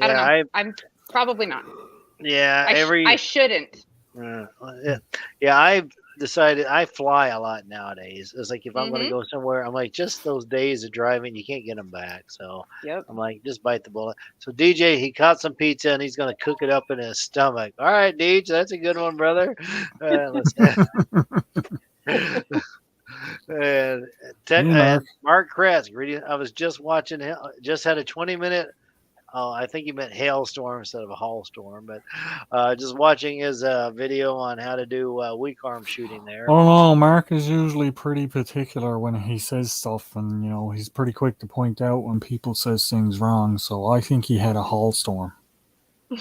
I don't Yeah, know. I'm probably not. yeah, I shouldn't. uh, yeah, yeah, I've decided I fly a lot nowadays. It's like if I'm going to Mm-hmm. go somewhere, I'm like, just those days of driving, you can't get them back. So Yep. I'm like, just bite the bullet. So DJ, he caught some pizza and he's going to cook it up in his stomach. All right, DJ, that's a good one, brother. Let's and, Hey, and Mark. Mark Kratz, I was just watching him, just had a 20-minute. Oh, I think he meant hailstorm instead of a hailstorm, but just watching his video on how to do weak arm shooting there. Oh no, Mark is usually pretty particular when he says stuff, and he's pretty quick to point out when people says things wrong. So I think he had a hailstorm.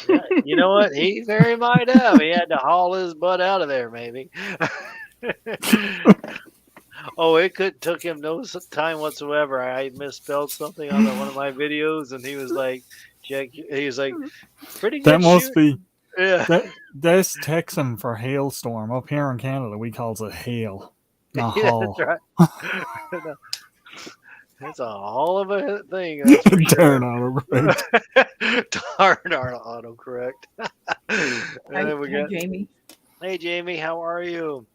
Yeah, you know what? He very might have. He had to haul his butt out of there, maybe. Oh, it could took him no time whatsoever. I misspelled something on one of my videos, and he was like, "Check." He was like, "Pretty That good must shoot." be Yeah, that's Texan for hailstorm. Up here in Canada, we calls it hail, not yeah, that's haul. right. It's a hell of a thing, that's for Darn sure. autocorrect. Darn our autocorrect. And Hi, then we hi, got, Jamie. hey Jamie, how are you?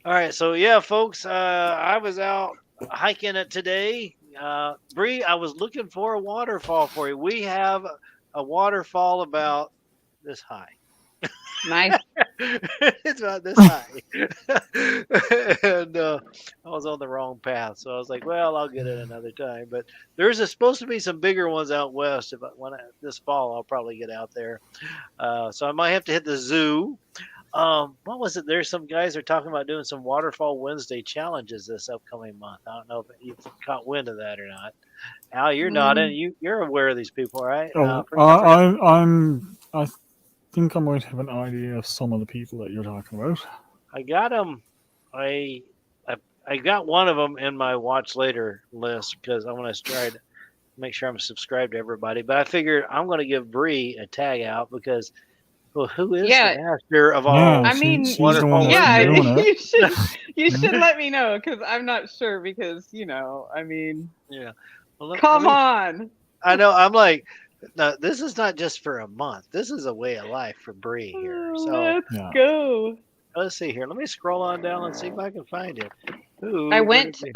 All right, so yeah, folks, I was out hiking it today. Bree, I was looking for a waterfall for you. We have a waterfall about this high. Nice. It's about this high. And I was on the wrong path. So I was like, well, I'll get it another time. But supposed to be some bigger ones out west. This fall, I'll probably get out there. So I might have to hit the zoo. What was it? There's some guys are talking about doing some Waterfall Wednesday challenges this upcoming month. I don't know if you've caught wind of that or not. Al, you're nodding. Mm, You're aware of these people, right? Oh, I forgot. I think I might have an idea of some of the people that you're talking about. I got them. I, I I got one of them in my watch later list because I want to try to make sure I'm subscribed to everybody. But I figured I'm going to give Bree a tag out because, well, who is the yeah. master of Yeah, all I mean, she's the one waterfall that's yeah. been Wednesday? doing it. You should let me know because I'm not sure because I mean, Yeah. Well, let come me. on. I know. I'm like, no, this is not just for a month. This is a way of life for Bree here. So Let's Yeah. go. let's see here. Let me scroll on down and see if I can find it. I Ooh, where'd it went be?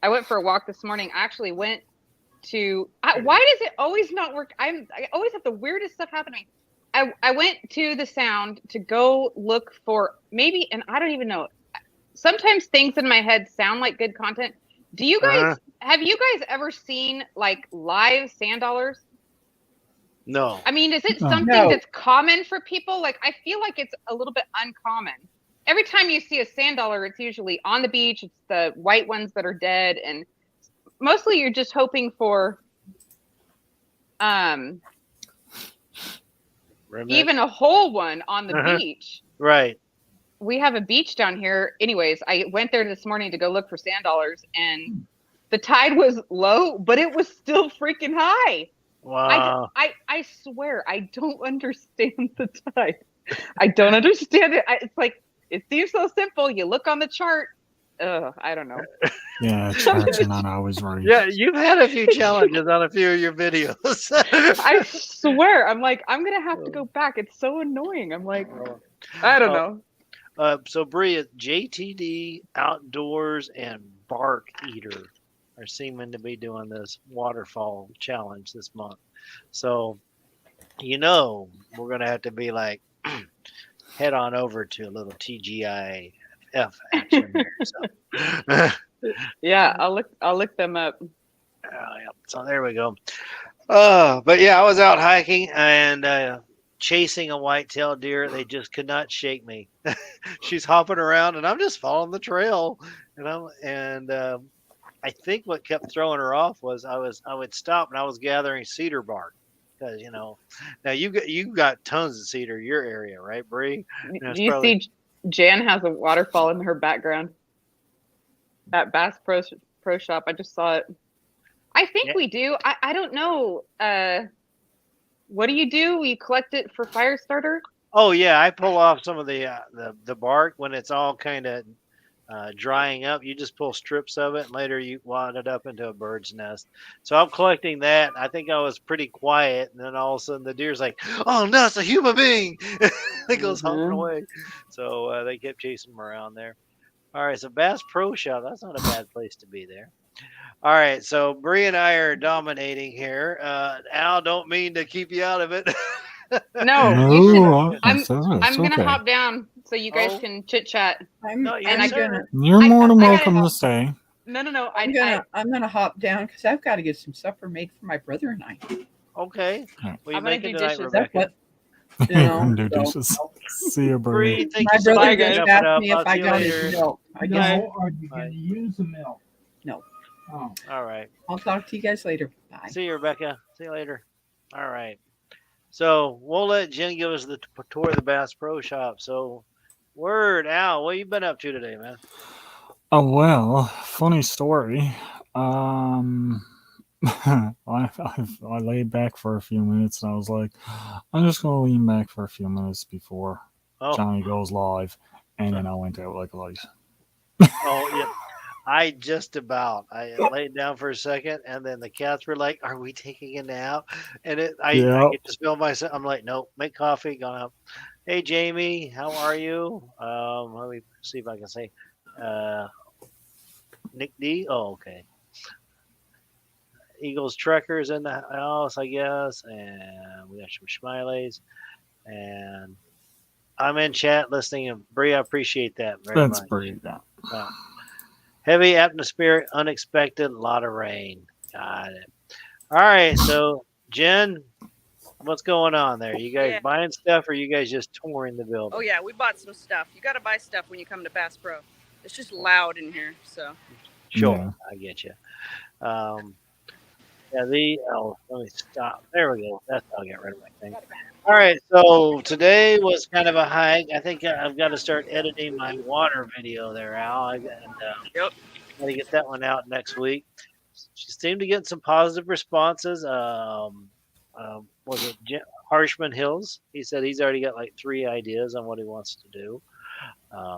I went for a walk this morning. I actually went to why does it always not work? I always have the weirdest stuff happen to me. I went to the sound to go look for maybe, and I don't even know. Sometimes things in my head sound like good content. Do you Uh-huh. guys have you guys ever seen like live sand dollars? No. I mean, is it No. something No, that's common for people? Like, I feel like it's a little bit uncommon. Every time you see a sand dollar, it's usually on the beach. It's the white ones that are dead, and mostly you're just hoping for um, Remnant. even a whole one on the Uh-huh. beach. Right. We have a beach down here. Anyways, I went there this morning to go look for sand dollars, and the tide was low, but it was still freaking high. Wow. I swear I don't understand the tide. I don't understand it. It's like it seems so simple. You look on the chart. I don't know. Yeah, charts are not always right. Yeah, you've had a few challenges on a few of your videos. I swear, I'm like, I'm gonna have to go back. It's so annoying. I'm like, I don't Oh, know. so Bree, JTD Outdoors and Bark Eater are seeming to be doing this waterfall challenge this month. So we're gonna have to be like head on over to a little TGIF action there. So Yeah, I'll look them up. yeah. So there we go. But yeah, I was out hiking and chasing a white-tailed deer. They just could not shake me. She's hopping around, and I'm just following the trail. And I think what kept throwing her off was I would stop and I was gathering cedar bark because now you got tons of cedar in your area, right, Bree? And it's Do you probably see Jan has a waterfall in her background? That Bass Pro Shop. I just saw it. I think yeah. we do. I don't know. What do? You collect it for fire starter? Oh yeah, I pull off some of the bark when it's all kind of drying up. You just pull strips of it, and later you wad it up into a bird's nest. So I'm collecting that. I think I was pretty quiet, and then all of a sudden the deer's like, "Oh no, it's a human being!" It goes hopping away. So they kept chasing him around there. All right, so Bass Pro Shop. That's not a bad place to be there. All right, so Bree and I are dominating here. Al, don't mean to keep you out of it. No, you should. No, I'm it's gonna okay. hop down so you guys Oh. can chit chat. No, yes, sir. You're I- more than I welcome gotta- to stay. No. I'm gonna hop down because I've got to get some supper made for my brother and I. Okay. Yeah. What are you I'm gonna making do tonight, dishes. That's Rebecca? what you know. Do so- dishes. See you, Bree, Bree. thank My you so brother much for just jumping asked up. me if I'll I see you got later. his milk. I guess Bye. Are you going to use the milk? No. Oh. All right. I'll talk to you guys later. Bye. See you, Rebecca. See you later. All right. So we'll let Jen give us the tour of the Bass Pro Shop. So, word, Al, what you been up to today, man? Oh well, funny story. I laid back for a few minutes and I was like, I'm just gonna lean back for a few minutes before Oh, Johnny goes live, and then I went out like a light. oh, yeah. I laid down for a second, and then the cats were like, "Are we taking a nap?" And I Yep. get to smell myself. I'm like, "Nope, make coffee, gone up." Hey, Jamie, how are you? Let me see if I can say, Nick D. Oh, okay. Eagles Trekkers in the house, I guess, and we got some smileys, and I'm in chat listening. And Bree, I appreciate that very That's much. pretty good. Wow. Heavy atmospheric, unexpected, a lot of rain. Got it. All right, so Jen, what's going on there? You guys buying stuff, or you guys just touring the building? Oh yeah, we bought some stuff. You got to buy stuff when you come to Bass Pro. It's just loud in here, so. Sure, Yeah. I get you. Let me stop. There we go. That's how I get rid of my thing. All right, so today was kind of a hike. I think I've got to start editing my water video there, Al. Yep. Got to get that one out next week. She seemed to get some positive responses. Was it Harshman Hills? He said he's already got like 3 ideas on what he wants to do.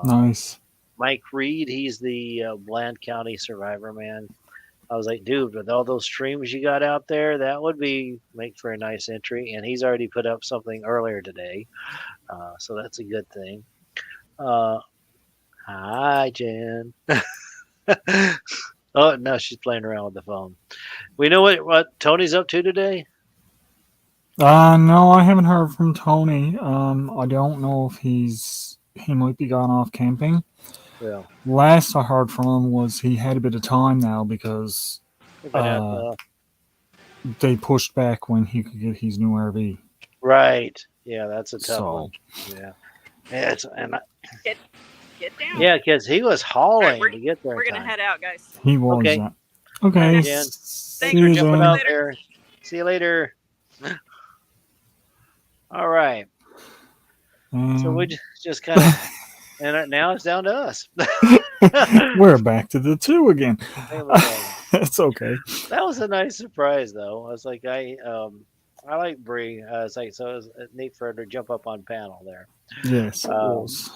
Nice. Mike Reed, he's the Bland County survivor man. I was like, dude, with all those streams you got out there, that would make for a nice entry. And he's already put up something earlier today, so that's a good thing. Hi, Jen. Oh no, she's playing around with the phone. We know what Tony's up to today. No, I haven't heard from Tony. I don't know if he might be gone off camping. Yeah. Last I heard from him was he had a bit of time now because they pushed back when he could get his new RV. Right. Yeah, that's a tough So one. Yeah. Get down. Yeah, because he was hauling All right, to get there. We're going to head out, guys. he was. Okay. Okay. Jen. See Thanks for you, jumping Jen. out there. See you later. All right. So we just kind of, and now it's down to us. We're back to the 2 again. There we go. It's okay. That was a nice surprise, though. I was like, I like Bree. It's like, so it was neat for her to jump up on panel there. Yes, it was.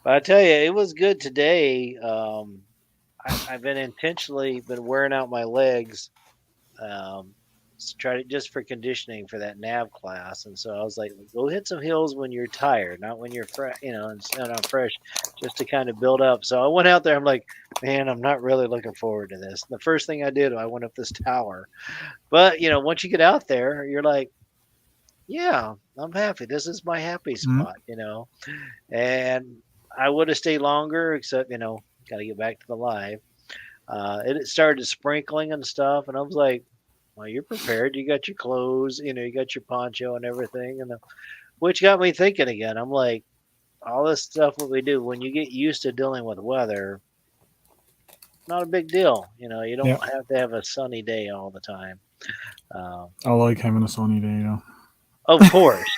But I tell you, it was good today. I've been intentionally wearing out my legs, just for conditioning for that nav class. And so I was like, go hit some hills when you're tired, not when you're fresh, and not fresh, just to kind of build up. So I went out there. I'm like, man, I'm not really looking forward to this. The first thing I did, I went up this tower. But once you get out there, you're like, yeah, I'm happy. This is my happy spot, And I would have stayed longer, except got to get back to the live. It started sprinkling and stuff, and I was like, well, you're prepared. You got your clothes, you got your poncho and everything, which got me thinking again. I'm like, all this stuff what we do, when you get used to dealing with weather, not a big deal. You don't have to have a sunny day all the time. I like having a sunny day, though. Of course.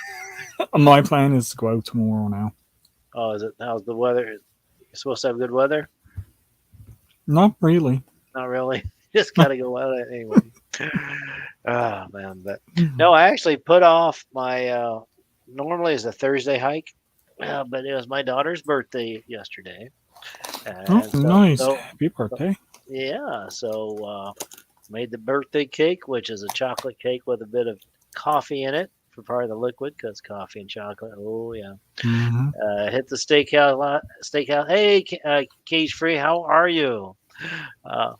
My plan is to go out tomorrow now. Oh, is it? How's the weather? You're supposed to have good weather? Not really. Not really. Just got to go out anyway. Oh, man. But no, I actually put off my, normally it's a Thursday hike, but it was my daughter's birthday yesterday. Oh, And so, nice. so Happy birthday. yeah, so made the birthday cake, which is a chocolate cake with a bit of coffee in it for part of the liquid, because coffee and chocolate. Oh yeah. Hmm. Hit the steakhouse. Steakhouse. Hey, Cage Free, how are you? Uh,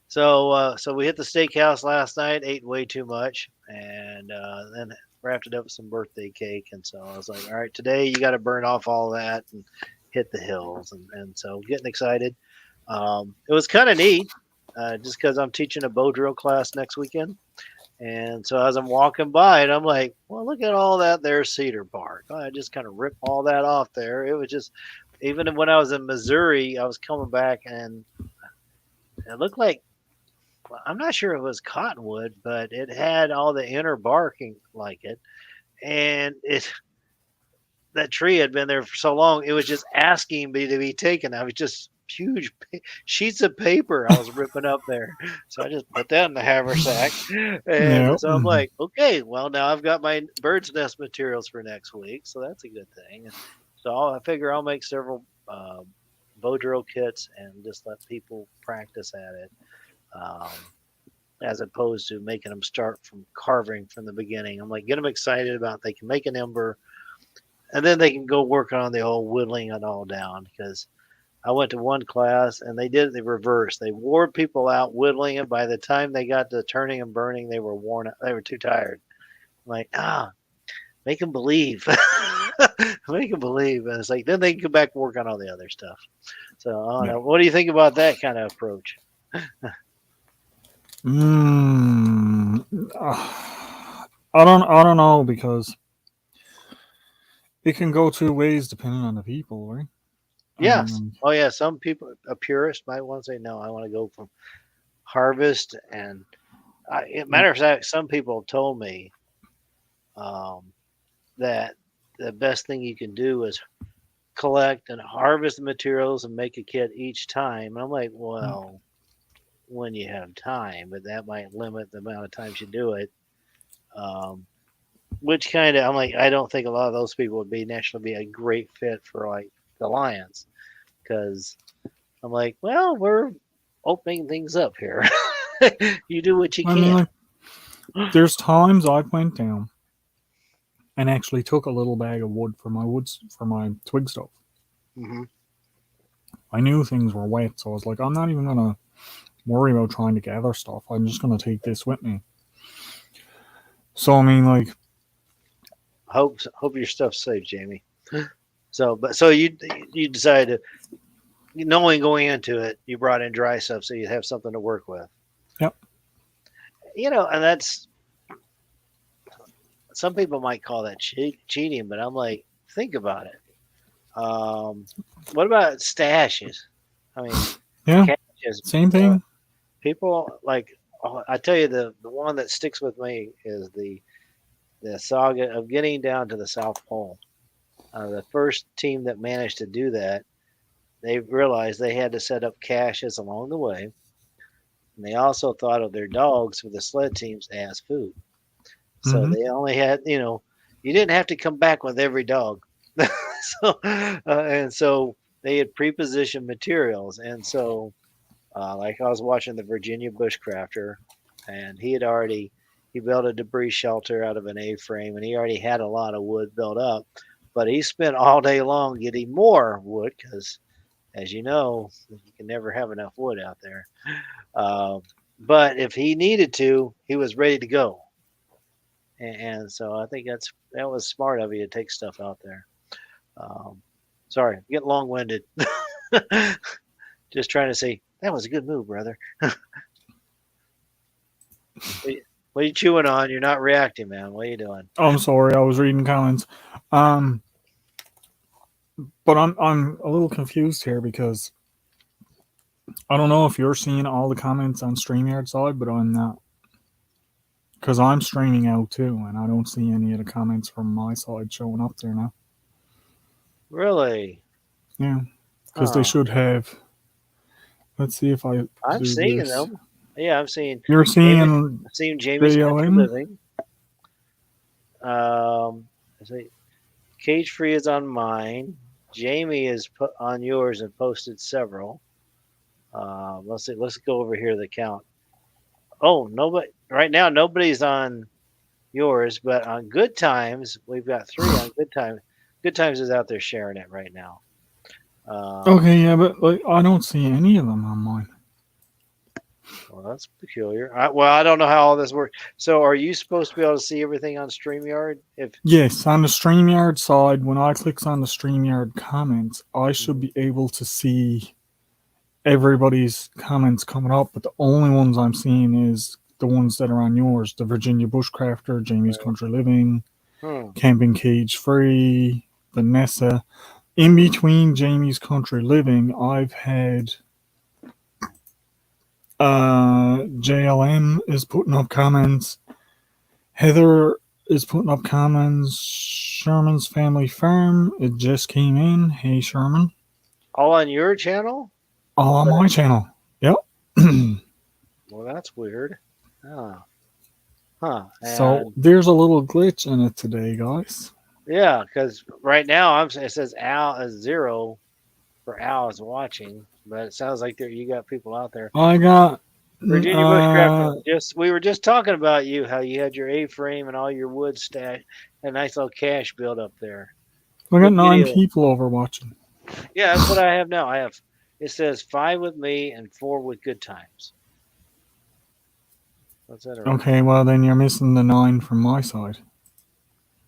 so we hit the steakhouse last night. Ate way too much, and then wrapped it up with some birthday cake. And so I was like, all right, today you got to burn off all that and hit the hills. And so getting excited. It was kind of neat, just because I'm teaching a bow drill class next weekend. And so as I'm walking by it, I'm like, well, look at all that there cedar bark. I just kind of ripped all that off there. It was just, even when I was in Missouri, I was coming back and it looked like, well, I'm not sure it was cottonwood, but it had all the inner barking like it. And that tree had been there for so long, it was just asking me to be taken. I was just huge sheets of paper I was ripping up there. So I just put that in the haversack. Yeah. And so I'm like, okay, well, now I've got my bird's nest materials for next week. So that's a good thing. And so I figure I'll make several bow drill kits and just let people practice at it. As opposed to making them start from carving from the beginning. I'm like, get them excited about they can make an ember, and then they can go work on the whole whittling it all down. Because I went to one class and they did it the reverse. They wore people out whittling it. By the time they got to turning and burning, they were worn out. They were too tired. I'm like, make them believe. Make them believe. And it's like, then they can go back and work on all the other stuff. So I don't know. What do you think about that kind of approach? I don't know, because it can go two ways depending on the people, right? Yes. Oh yeah. Some people, a purist might want to say, no, I want to go from harvest. And matter of fact, some people have told me that the best thing you can do is collect and harvest the materials and make a kit each time. And I'm like, well, when you have time, but that might limit the amount of times you do it. Which kind of, I'm like, I don't think a lot of those people would be a great fit for like the Lions, because I'm like, well, we're opening things up here. You do what you I can. mean, like, there's times I went down and actually took a little bag of wood for my twig stove. Mm-hmm. I knew things were wet, so I was like, I'm not even gonna worry about trying to gather stuff. I'm just gonna take this with me. So I mean, like, Hope your stuff's safe, Jamie. So you decided to, knowing going into it, you brought in dry stuff so you have something to work with. Yep. And that's, some people might call that cheating, but I'm like, think about it. What about stashes? I mean, yeah, caches. same thing. People like, I tell you, the one that sticks with me is the saga of getting down to the South Pole. The first team that managed to do that, they realized they had to set up caches along the way. And they also thought of their dogs for the sled teams as food. So they only had, you didn't have to come back with every dog. And so they had pre-positioned materials. And so, like I was watching the Virginia Bushcrafter, and he built a debris shelter out of an A-frame, and he already had a lot of wood built up. But he spent all day long getting more wood because, as you know, you can never have enough wood out there. But if he needed to, he was ready to go. And so I think that was smart of you to take stuff out there. Sorry, get long-winded. Just trying to say, that was a good move, brother. What are you chewing on? You're not reacting, man. What are you doing? Oh, I'm sorry, I was reading comments. But I'm a little confused here because I don't know if you're seeing all the comments on StreamYard side, but I'm not. Because I'm streaming out too, and I don't see any of the comments from my side showing up there now. Really? Yeah, because they should have. Let's see if I'm seeing them. Yeah, I'm seeing. You're seeing. I'm seeing Jamie's Country Living. Cage Free is on mine. Jamie is put on yours and posted several. Let's see. Let's go over here the count. Oh, nobody right now. Nobody's on yours, but on Good Times, we've got 3 on Good Times. Good Times is out there sharing it right now. Okay, yeah, but like I don't see any of them on mine. Well, that's peculiar. I don't know how all this works. So, are you supposed to be able to see everything on StreamYard? If Yes, on the StreamYard side, when I click on the StreamYard comments, I should be able to see everybody's comments coming up, but the only ones I'm seeing is the ones that are on yours. The Virginia Bushcrafter, Jamie's Country Living, Camping Cage Free, Vanessa. In between Jamie's Country Living, I've had JLM is putting up comments. Heather is putting up comments. Sherman's Family Farm, it just came in. Hey, Sherman. all on your channel? All on my channel. Yep. Well, that's weird. Huh. So And there's a little glitch in it today, guys. yeah, because right now it says Al is 0 for Al is watching, but it sounds like you got people out there. I got Virginia Bushcraft. We were just talking about you, how you had your A-frame and all your wood stash, a nice little cache build up there. I got 9 video. people over watching. Yeah, that's what I have now. It says 5 with me and 4 with Good Times. What's that? Okay, well then you're missing the 9 from my side.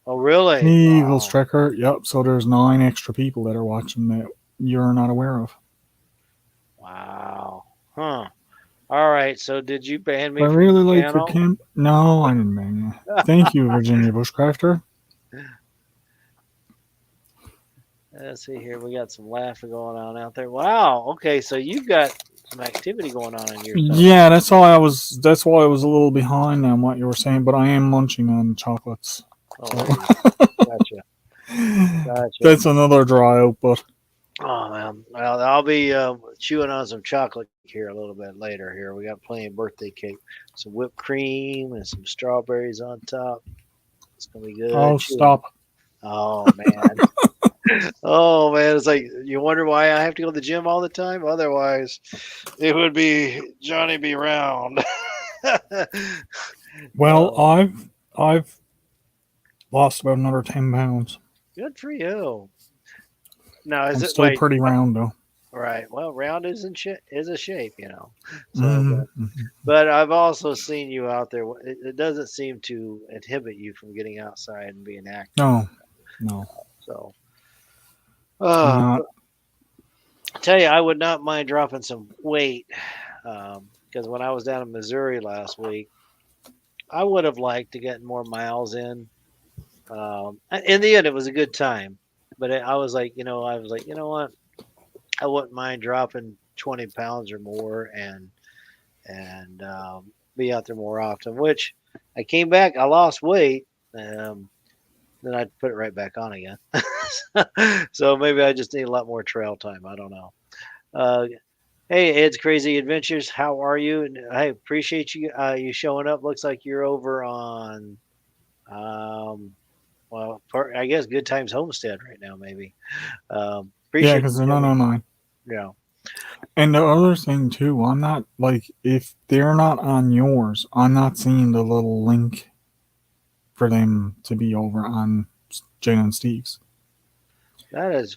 Oh, really? Eagle Strecker. Yep. So there's 9 extra people that are watching that you're not aware of. Wow. Huh. All right. So did you ban me? I from really the like your channel? camp. No, I didn't ban you. Thank you, Virginia Bushcrafter. Let's see here. We got some laughing going on out there. Wow. Okay. So you've got some activity going on in your side. Yeah, that's why I was a little behind on what you were saying, but I am munching on chocolates. Oh, gotcha. That's another dry out, but Oh man. Well, I'll be chewing on some chocolate here a little bit later. Here we got plenty of birthday cake, some whipped cream, and some strawberries on top. It's gonna be good. oh, stop. Oh man. Oh man, it's like you wonder why I have to go to the gym all the time. Otherwise, it would be Johnny be round. Well, I've lost about another 10 pounds. Good for you. Now, is I'm it still wait, pretty round though. right? Well, round is a shape, you know. So, but I've also seen you out there. It doesn't seem to inhibit you from getting outside and being active. No. So, I'm not. I tell you, I would not mind dropping some weight because when I was down in Missouri last week, I would have liked to get more miles in. In the end, it was a good time, but I was like, you know what? I wouldn't mind dropping 20 pounds or more and be out there more often. Which I came back, I lost weight. Then I'd put it right back on again. So maybe I just need a lot more trail time. I don't know. Hey, Ed's Crazy Adventures, how are you? And I appreciate you you showing up. Looks like you're over on, I guess Good Times Homestead right now, maybe. Yeah, because they're not on mine. Yeah. And the other thing too, I'm not like if they're not on yours, I'm not seeing the little link for them to be over on Jen and Steve's. That is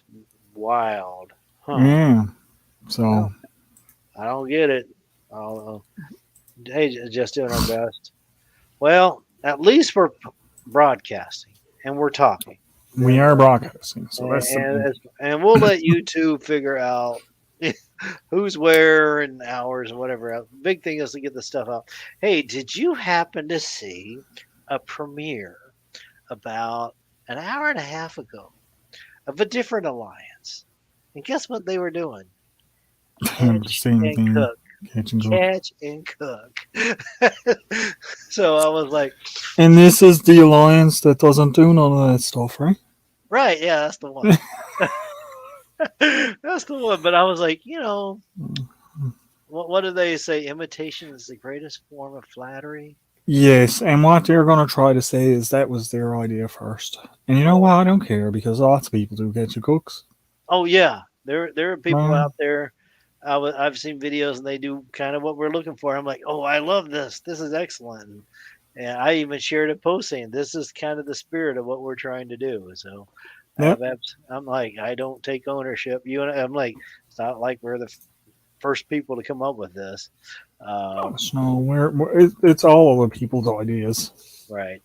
wild. Huh. Yeah. So well, I don't get it. Hey, just doing our best. Well, at least we're broadcasting and we're talking. We are broadcasting. So that's and we'll let you two figure out who's where and hours and whatever. Big thing is to get the stuff out. Hey, did you happen to see a premiere about an hour and a half ago of a different alliance? And guess what they were doing? Catch and cook. Catch and cook. So I was like, and this is the alliance that doesn't do none of that stuff, right? Right, yeah, that's the one. That's the one. But I was like, what do they say? Imitation is the greatest form of flattery. Yes, and what they're going to try to say is that was their idea first. And you know what? I don't care because lots of people do catch and cooks. Oh yeah, there are people Right. out there. I've seen videos and they do kind of what we're looking for. I'm like, oh, I love this. This is excellent. And I even shared a post saying this is kind of the spirit of what we're trying to do. So Yep. I'm like, I don't take ownership. I'm like, it's not like we're the first people to come up with this. Um, So it's all other people's ideas. right.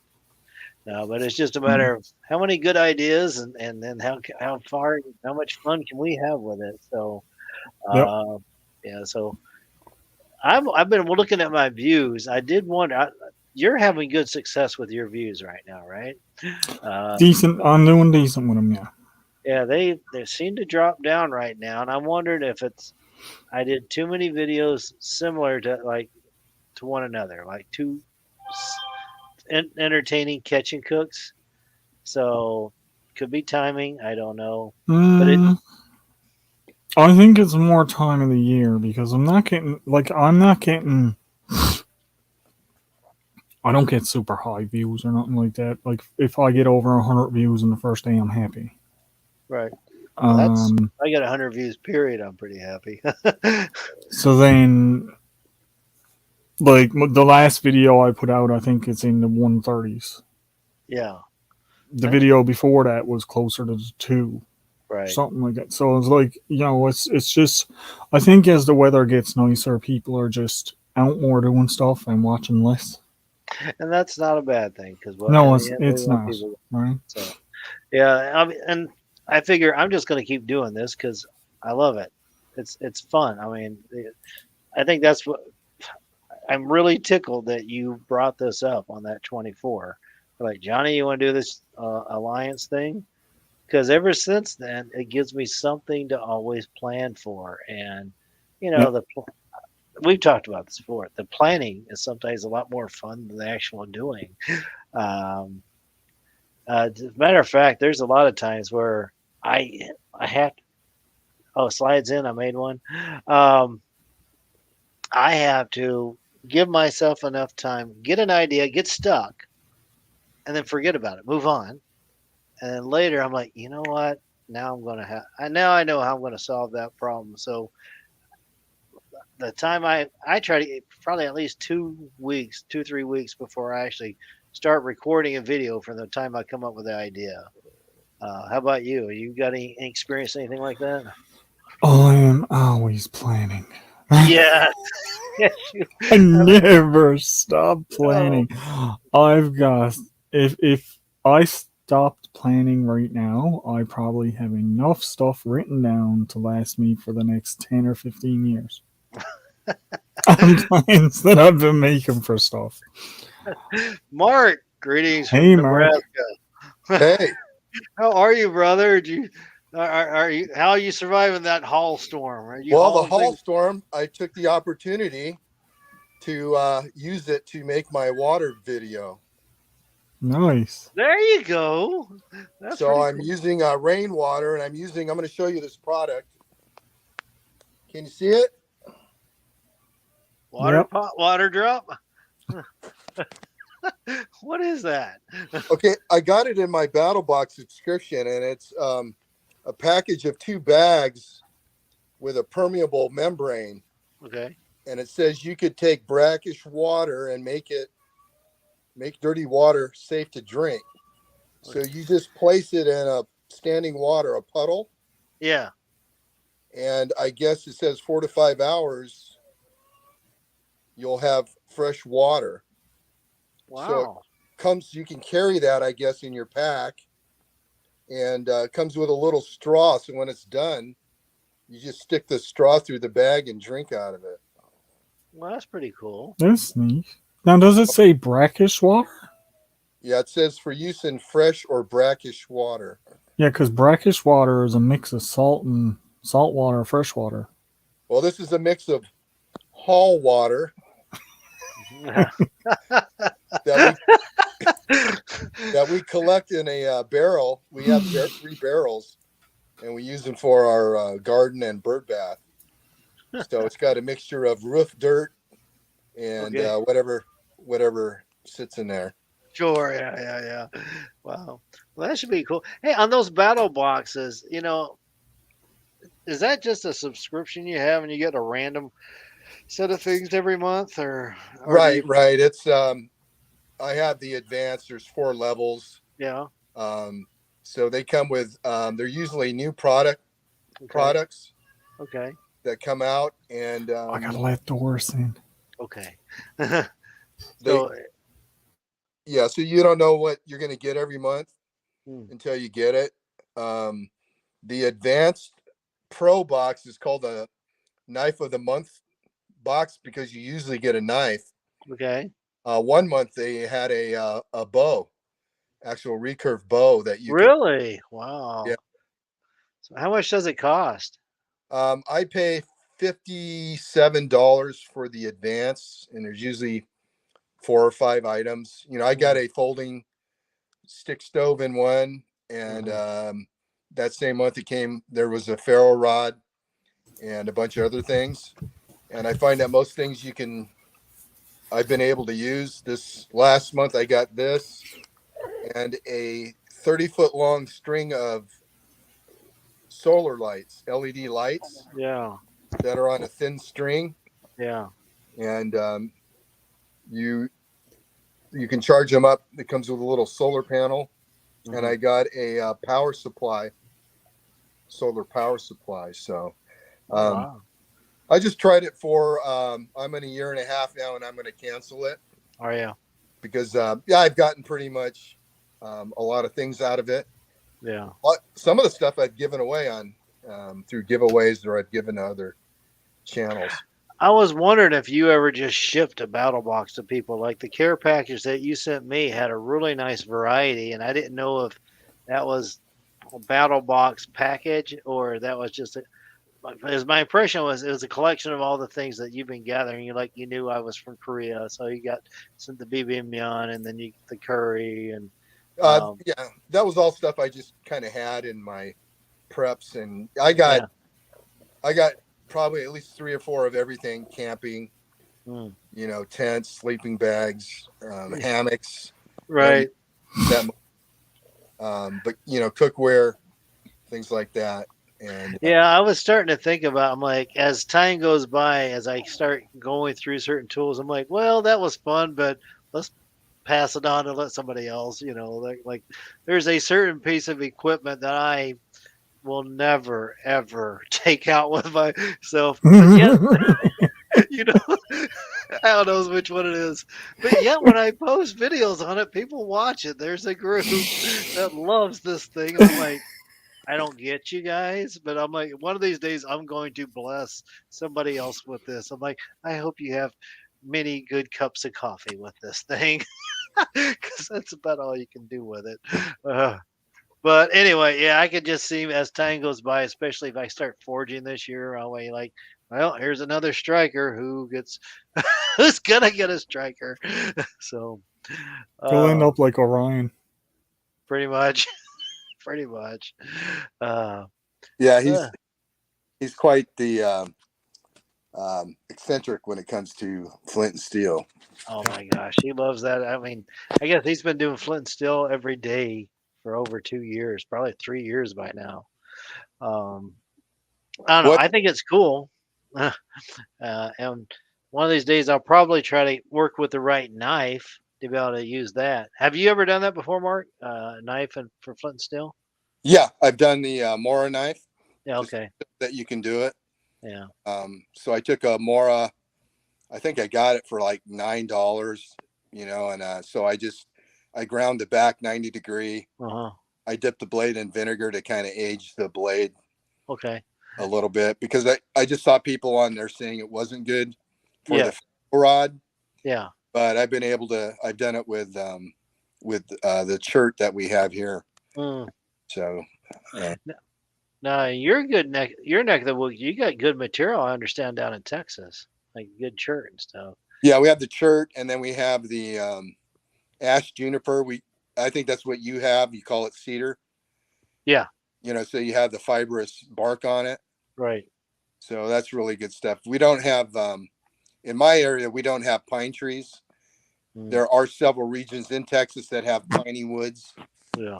No, but it's just a matter of how many good ideas and then how much fun can we have with it. So Yep. uh, yeah, so I've been looking at my views. I did wonder. You're having good success with your views right now, right? Decent. I'm doing decent with them. Yeah. Yeah, they seem to drop down right now, and I wondered if it's I did too many videos similar to one another, like too entertaining catching cooks. So could be timing. I don't know, but it Mm, I think it's more time of the year because I'm not getting. I don't get super high views or nothing like that. Like if I get over 100 views in the first day, I'm happy. right. Well, Um. I got 100 views. Period. I'm pretty happy. So then, like the last video I put out, I think it's in the 130s. Yeah, The that's video before that was closer to 2, right. something like that. So it's like it's just. I think as the weather gets nicer, people are just out more doing stuff and watching less. And that's not a bad thing because what No, in it's the end we it's want not people. right. So yeah, I mean, and I figure I'm just going to keep doing this because I love it. It's fun. I mean, I think that's what I'm really tickled that you brought this up on that 24. Like Johnny, you want to do this alliance thing? Because ever since then, it gives me something to always plan for, and you know Yep. we've talked about this before. The planning is sometimes a lot more fun than the actual doing. Um, as a matter of fact, there's a lot of times where I have slides in. I made one. Um, I have to give myself enough time, get an idea, get stuck, and then forget about it, move on, and then later I'm like, you know what? Now I'm gonna have. Now I know how I'm gonna solve that problem. So the time I try to probably at least 2 weeks, 3 weeks before I actually start recording a video from the time I come up with the idea. How about you? You got any experience anything like that? I am always planning. Yeah. Yes. I never stop Oh, planning. I've got if I stopped planning right now, I probably have enough stuff written down to last me for the next 10 or 15 years. On plans that I've been making for stuff. Mark, greetings from Hey, Mark. Nebraska. Hey, How are you, brother? Are you how are you surviving that haul storm? Are you well, the hauling haul things? storm, I took the opportunity to use it to make my water video. Nice. There you go. That's So pretty I'm cool. using rainwater, and I'm going to show you this product. Can you see it? Water Yep. pot, water drop. What is that? Okay, I got it in my Battle Box subscription, and it's a package of 2 bags with a permeable membrane. Okay. And it says you could take brackish water and make dirty water safe to drink. So you just place it in a standing water, a puddle, Yeah. and I guess it says 4 to 5 hours you'll have fresh water. So it Wow. you can carry that, I guess, in your pack, and it comes with a little straw. So when it's done, you just stick the straw through the bag and drink out of it. Well, that's pretty cool. That's neat. Now, does it say brackish water? Yeah, it says for use in fresh or brackish water. Yeah, because brackish water is a mix of salt and salt water, fresh water. Well, this is a mix of hall water that we collect in a barrel. We have 3 barrels, and we use them for our garden and bird bath. So it's got a mixture of roof dirt and Okay. whatever sits in there. Sure. Yeah. Wow. Well, that should be cool. Hey, on those battle boxes, is that just a subscription you have and you get a random set of things every month, or do Right, you, right. It's I have the advanced. There's 4 levels. yeah, So they come with they're usually new okay, products okay, that come out, and I gotta let Doris in. okay. they So, yeah. So you don't know what you're going to get every month hmm, until you get it. The advanced pro box is called a knife of the month box because you usually get a knife. okay, 1 month they had a bow, actual recurve bow that you could. really, wow. Yeah. So how much does it cost? I pay $57 for the advance, and there's usually 4 or 5 items. You know, I got Hmm, a folding stick stove in one, and mhm. that same month there was a ferro rod and a bunch of other things. And I find that most things I've been able to use. This last month I got this and a 30-foot long string of solar lights, LED lights Yeah, that are on a thin string, yeah, and you you can charge them up. It comes with a little solar panel, and hmm, I got a solar power supply. So oh um, wow, I just tried it for I'm in a year and a half now, and I'm going to cancel it are you? because yeah, I've gotten pretty much a lot of things out of it. Yeah. But some of the stuff I've given away on through giveaways, or I've given to other channels. I was wondering if you ever just shipped a battle box to people. Like the care package that you sent me had a really nice variety, and I didn't know if that was a battle box package or that was just a. As my impression was, it was a collection of all the things that you've been gathering. You knew I was from Korea, so you got some the bibimbap and then the curry and Yeah, that was all stuff I just kind of had in my preps, and I got probably at least 3 or 4 of everything: camping, mm, tents, sleeping bags, hammocks, right. that, but cookware, things like that, and Yeah, I was starting to think about. I'm like, as time goes by, as I start going through certain tools, I'm like, well, that was fun, but let's pass it on and let somebody else. Like there's a certain piece of equipment that I will never ever take out with myself. But yet, you know, I don't know which one it is. But yet, when I post videos on it, people watch it. There's a group that loves this thing, and I'm like. I don't get you guys, but I'm like, one of these days I'm going to bless somebody else with this. I'm like, I hope you have many good cups of coffee with this thing because that's about all you can do with it. But anyway, yeah, I could just see as time goes by, especially if I start forging this year, I'll be like, well, here's another striker who gets who's gonna get a striker. So, He'll end uh, up like Orion. pretty much, pretty much. Uh, yeah, uh, he's quite the eccentric when it comes to flint and steel. Oh my gosh, he loves that. I mean, I guess he's been doing flint and steel every day for over 2 years, probably 3 years by now. Um, I don't know. What? I think it's cool. And one of these days, I'll probably try to work with the right knife to be able to use that. Have you ever done that before, Mark? Knife and for flint and steel? Yeah, I've done the Mora knife, Yeah. just Okay. that you can do it. Yeah. So I took a Mora. I think I got it for like $9, and so I ground the back 90 degree. Uh huh. I dipped the blade in vinegar to kind of age the blade Okay. a little bit because I just saw people on there saying it wasn't good for Yeah. the rod, Yeah. but I've done it with the chert that we have here. Mm. So Now your neck of the woods, you got good material. I understand down in Texas, like good chert and stuff. yeah, we have the chert, and then we have the ash juniper. I think that's what you have. You call it cedar. Yeah. So you have the fibrous bark on it. Right. So that's really good stuff. We don't have in my area. We don't have pine trees. Mm. There are several regions in Texas that have piney woods. Yeah.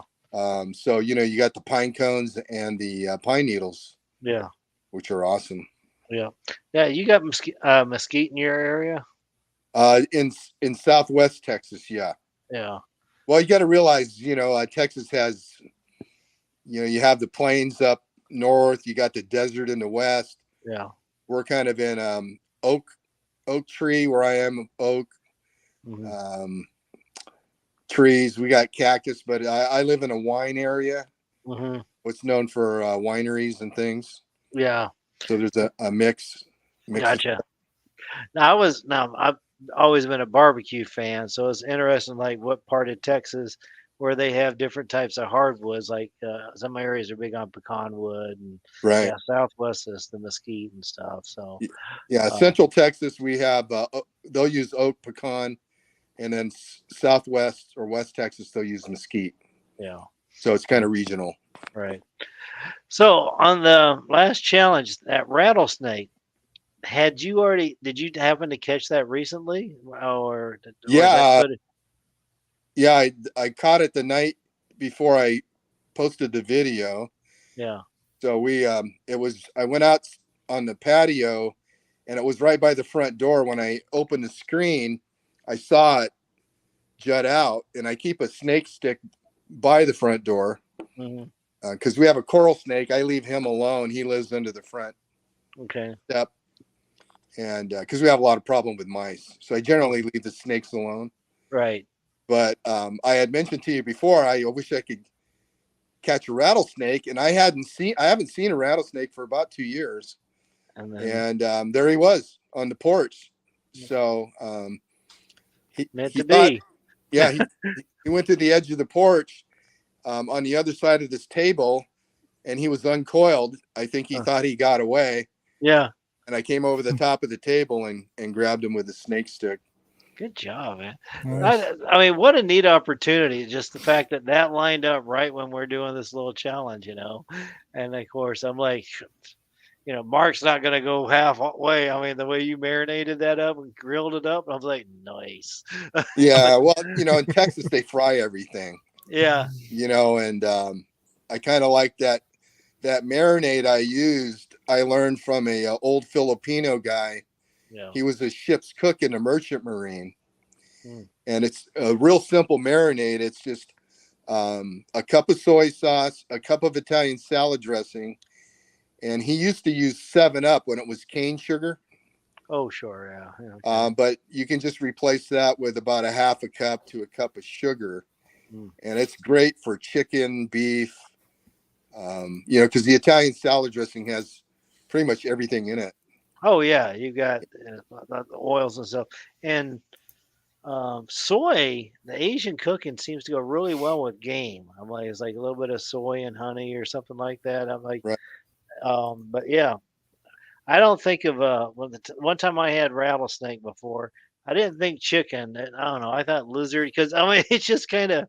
So you got the pine cones and the pine needles. Yeah. which are awesome. Yeah. Yeah. You got mesquite in your area? In Southwest Texas, yeah. Yeah. Well, you got to realize, Texas has, you have the plains up north, you got the desert in the west. Yeah. We're kind of in oak tree where I am, oak trees. We got cactus, but I live in a wine area. What's known for wineries and things. Yeah. So there's a mix. Gotcha. I've always been a barbecue fan, so it's interesting, like what part of Texas where they have different types of hardwoods. Like some areas are big on pecan wood, and Right. yeah, Southwest is the mesquite and stuff. So yeah, Central Texas we have they'll use oak, pecan, and then Southwest or West Texas they'll use mesquite. Yeah. So it's kind of regional. Right. So on the last challenge, that rattlesnake. Did you happen to catch that recently? Yeah. Yeah, I caught it the night before I posted the video. Yeah. So I went out on the patio and it was right by the front door. When I opened the screen, I saw it jut out, and I keep a snake stick by the front door because we have a coral snake. I leave him alone. He lives under the front step. And because we have a lot of problem with mice, so I generally leave the snakes alone. Right. But I had mentioned to you before, I wish I could catch a rattlesnake, and I haven't seen a rattlesnake for about 2 years. And there he was on the porch. So he thought, yeah, he went to the edge of the porch on the other side of this table, and he was uncoiled. I think he thought he got away. Yeah. And I came over the top of the table and grabbed him with a snake stick. Good job, man. Nice. I mean, what a neat opportunity. Just the fact that lined up right when we're doing this little challenge, And of course, I'm like, Mark's not going to go halfway. I mean, the way you marinated that up and grilled it up, I was like, nice. Yeah. Well, in Texas, they fry everything. Yeah. And I kind of like that marinade I used. I learned from a old Filipino guy. Yeah. He was a ship's cook in a merchant marine. And it's a real simple marinade. It's just a cup of soy sauce, a cup of Italian salad dressing. And he used to use 7-Up when it was cane sugar. Oh, sure. Yeah. Okay. But you can just replace that with about a half a cup to a cup of sugar. And it's great for chicken, beef, because the Italian salad dressing has pretty much everything in it. Oh, yeah. You got the oils and stuff. And soy, the Asian cooking seems to go really well with game. I'm like, it's like a little bit of soy and honey or something like that. I'm like, right. But yeah, I don't think of one time I had rattlesnake before. I didn't think chicken. I don't know. I thought lizard because it's just kind of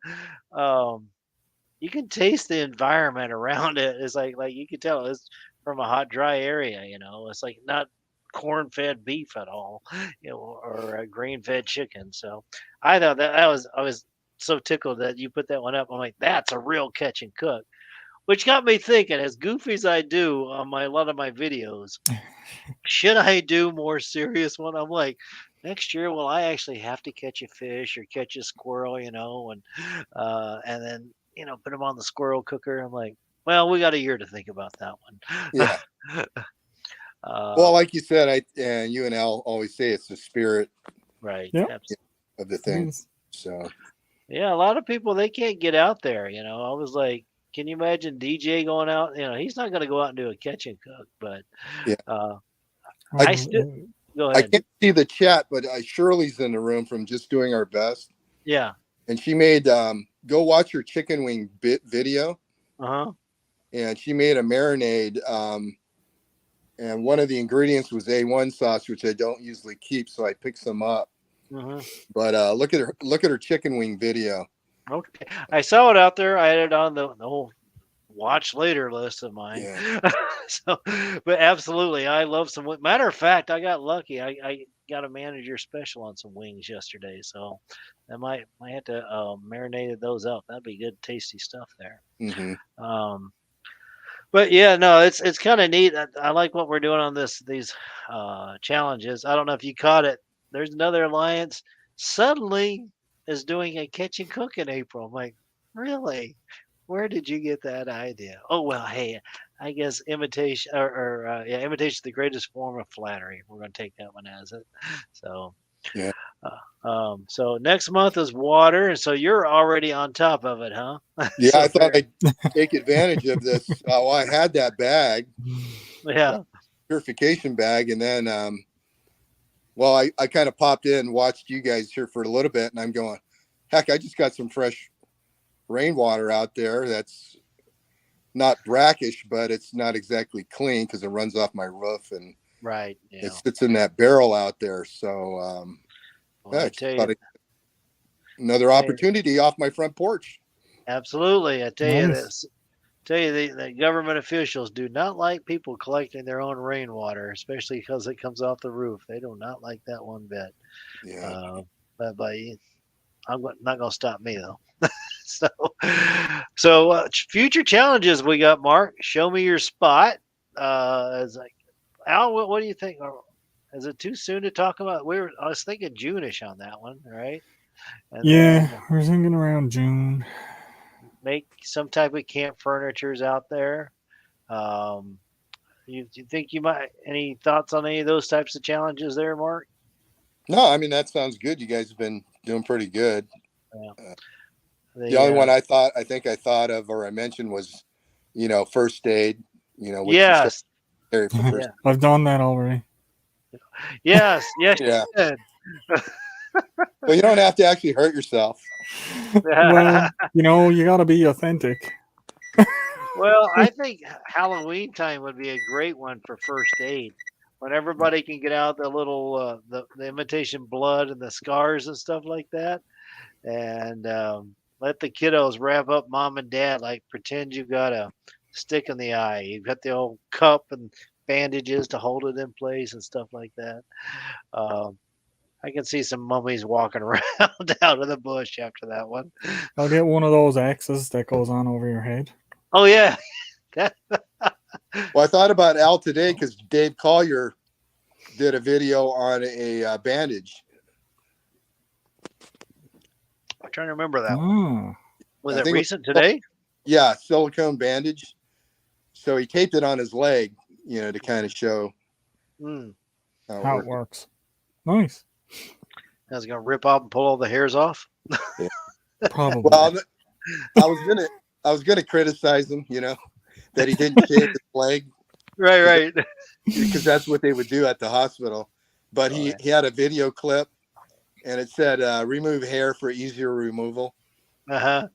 you can taste the environment around it. It's like you can tell it's from a hot, dry area. It's like not corn-fed beef at all, or a grain-fed chicken. So I thought I was so tickled that you put that one up. I'm like, that's a real catch and cook. Which got me thinking, as goofy as I do on a lot of my videos, should I do more serious one? I'm like, next year, will I actually have to catch a fish or catch a squirrel, and then, put them on the squirrel cooker? I'm like, well, we got a year to think about that one. Yeah. Well, like you said, and you and Al always say it's the spirit, right? Yep. Of the thing. So, yeah, a lot of people, they can't get out there. I was like, can you imagine DJ going out? He's not going to go out and do a catch and cook, but yeah. Go ahead. I can't see the chat, but Shirley's in the room from Just Doing Our Best. Yeah. And she made go watch her chicken wing video. And she made a marinade. And one of the ingredients was A1 sauce, which I don't usually keep, so I picked some up. But look at her chicken wing video. Okay, I saw it out there. I had it on the whole watch later list of mine. Yeah. So, but absolutely, I love some. Matter of fact, I got lucky. I got a manager special on some wings yesterday, so I might have to marinate those up. That'd be good, tasty stuff there. But yeah, no, it's kind of neat. I like what we're doing on these challenges. I don't know if you caught it. There's another alliance suddenly is doing a catch and cook in April. I'm like, really? Where did you get that idea? Oh well, hey, I guess imitation or imitation is the greatest form of flattery. We're gonna take that one as it. So Yeah. so next month is water, and so you're already on top of it, huh? Yeah, So I thought I'd take advantage of this. Well, I had that bag, yeah. purification bag, and then well, I kind of popped in, watched you guys here for a little bit, and I'm going, heck, I just got some fresh rainwater out there that's not brackish, but it's not exactly clean because it runs off my roof and Right. Yeah. it sits in that barrel out there. So Well, I I tell thought you, another opportunity off my front porch. absolutely. I tell you Nice. this. Tell you the government officials do not like people collecting their own rainwater, especially because it comes off the roof. They do not like that one bit. Yeah. But not going to stop me though. So future challenges we got, Mark. Show me your spot. As like Al, what do you think? Is it too soon to talk about? I was thinking June-ish on that one, right? And Yeah, then we're thinking around June. make some type of camp furnitures out there. Um, you think you might? Any thoughts on any of those types of challenges there, Mark? No, I mean, that sounds good. You guys have been doing pretty good. Yeah. The only one I think I thought of or I mentioned was, first aid, which you said yes, carry for first. I've done that already. yes, yes, Yeah. you did. So you don't have to actually hurt yourself. Well, you got to be authentic. Well, I think Halloween time would be a great one for first aid. When everybody can get out the little the imitation blood and the scars and stuff like that, and let the kiddos wrap up mom and dad like pretend you've got a stick in the eye. You've got the old cup and bandages to hold it in place and stuff like that. I can see some mummies walking around out of the bush after that one. I'll get one of those axes that goes on over your head. Oh yeah. Well, I thought about Al today because Dave Collier did a video on a bandage. I'm trying to remember that one. Oh, Was I it think recent today? Yeah, silicone bandage. So he taped it on his leg, to kind of show Mm. how it works. Nice. I was gonna rip off and pull all the hairs off. Probably. Well, I was gonna criticize him, that he didn't shave his leg Right. because that's what they would do at the hospital. But he had a video clip, and it said "remove hair for easier removal." Uh-huh.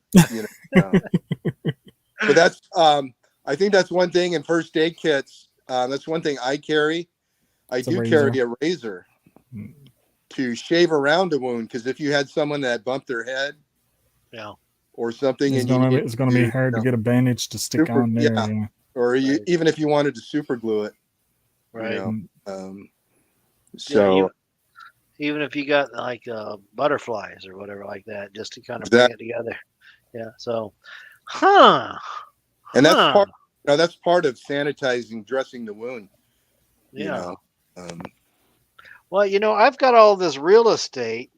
But that's I think that's one thing in first aid kits. That's one thing I carry. I do carry a razor to shave around a wound, because if you had someone that bumped their head, or something, it's gonna be hard to get a bandage to stick on there. Yeah. Or even if you wanted to super glue it, right? So even if you got like butterflies or whatever like that, just to kind of bring it together. Yeah. So, and that's part. That's part of sanitizing, dressing the wound. Yeah. Well, I've got all this real estate,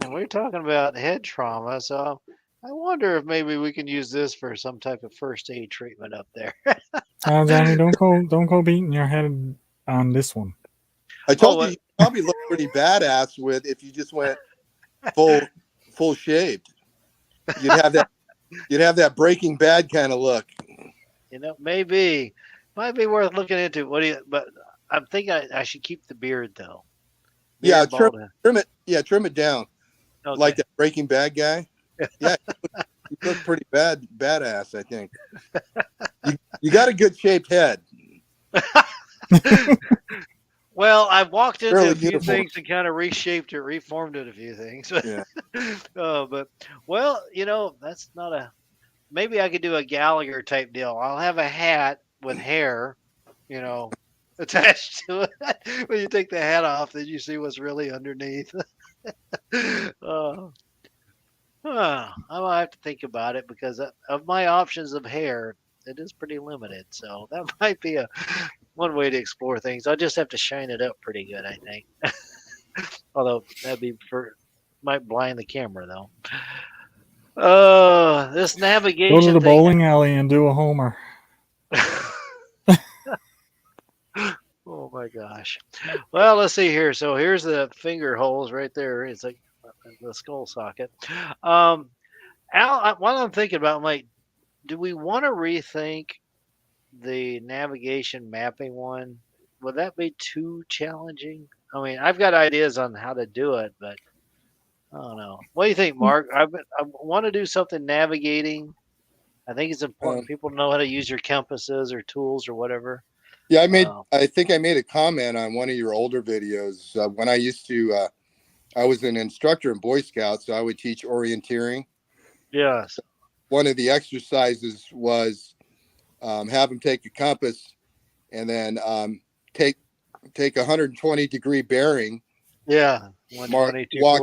and we're talking about head trauma, so I wonder if maybe we can use this for some type of first aid treatment up there. Johnny, don't go beating your head on this one. I told you probably look pretty badass if you just went full shaved. You'd have that Breaking Bad kind of look. Maybe might be worth looking into. But I'm thinking I should keep the beard though. Trim it. Yeah, trim it down. Okay. Like that Breaking Bad guy. Yeah, you look pretty badass, I think. You got a good shaped head. Well, I've walked into a few uniform. things and kind of reshaped it, reformed it a few things. Yeah. That's not a. Maybe I could do a Gallagher type deal. I'll have a hat with hair, attached to it. When you take the hat off, then you see what's really underneath. I might have to think about it, because of my options of hair, it is pretty limited. So that might be one way to explore things. I'll just have to shine it up pretty good, I think. Although might blind the camera though. This Go to navigation the thing. bowling alley and do a homer. Oh my gosh. Well, let's see here. So here's the finger holes right there. It's like the skull socket. Al, what I'm thinking about, I'm like, do we want to rethink the navigation mapping one? Would that be too challenging? I mean, I've got ideas on how to do it, but I don't know. What do you think, Mark? I want to do something navigating. I think it's important people know how to use your compasses or tools or whatever. Yeah, I think I made a comment on one of your older videos when I used to. I was an instructor in Boy Scouts, so I would teach orienteering. Yeah. One of the exercises was have them take a compass and then take a 120-degree bearing. Yeah. Walk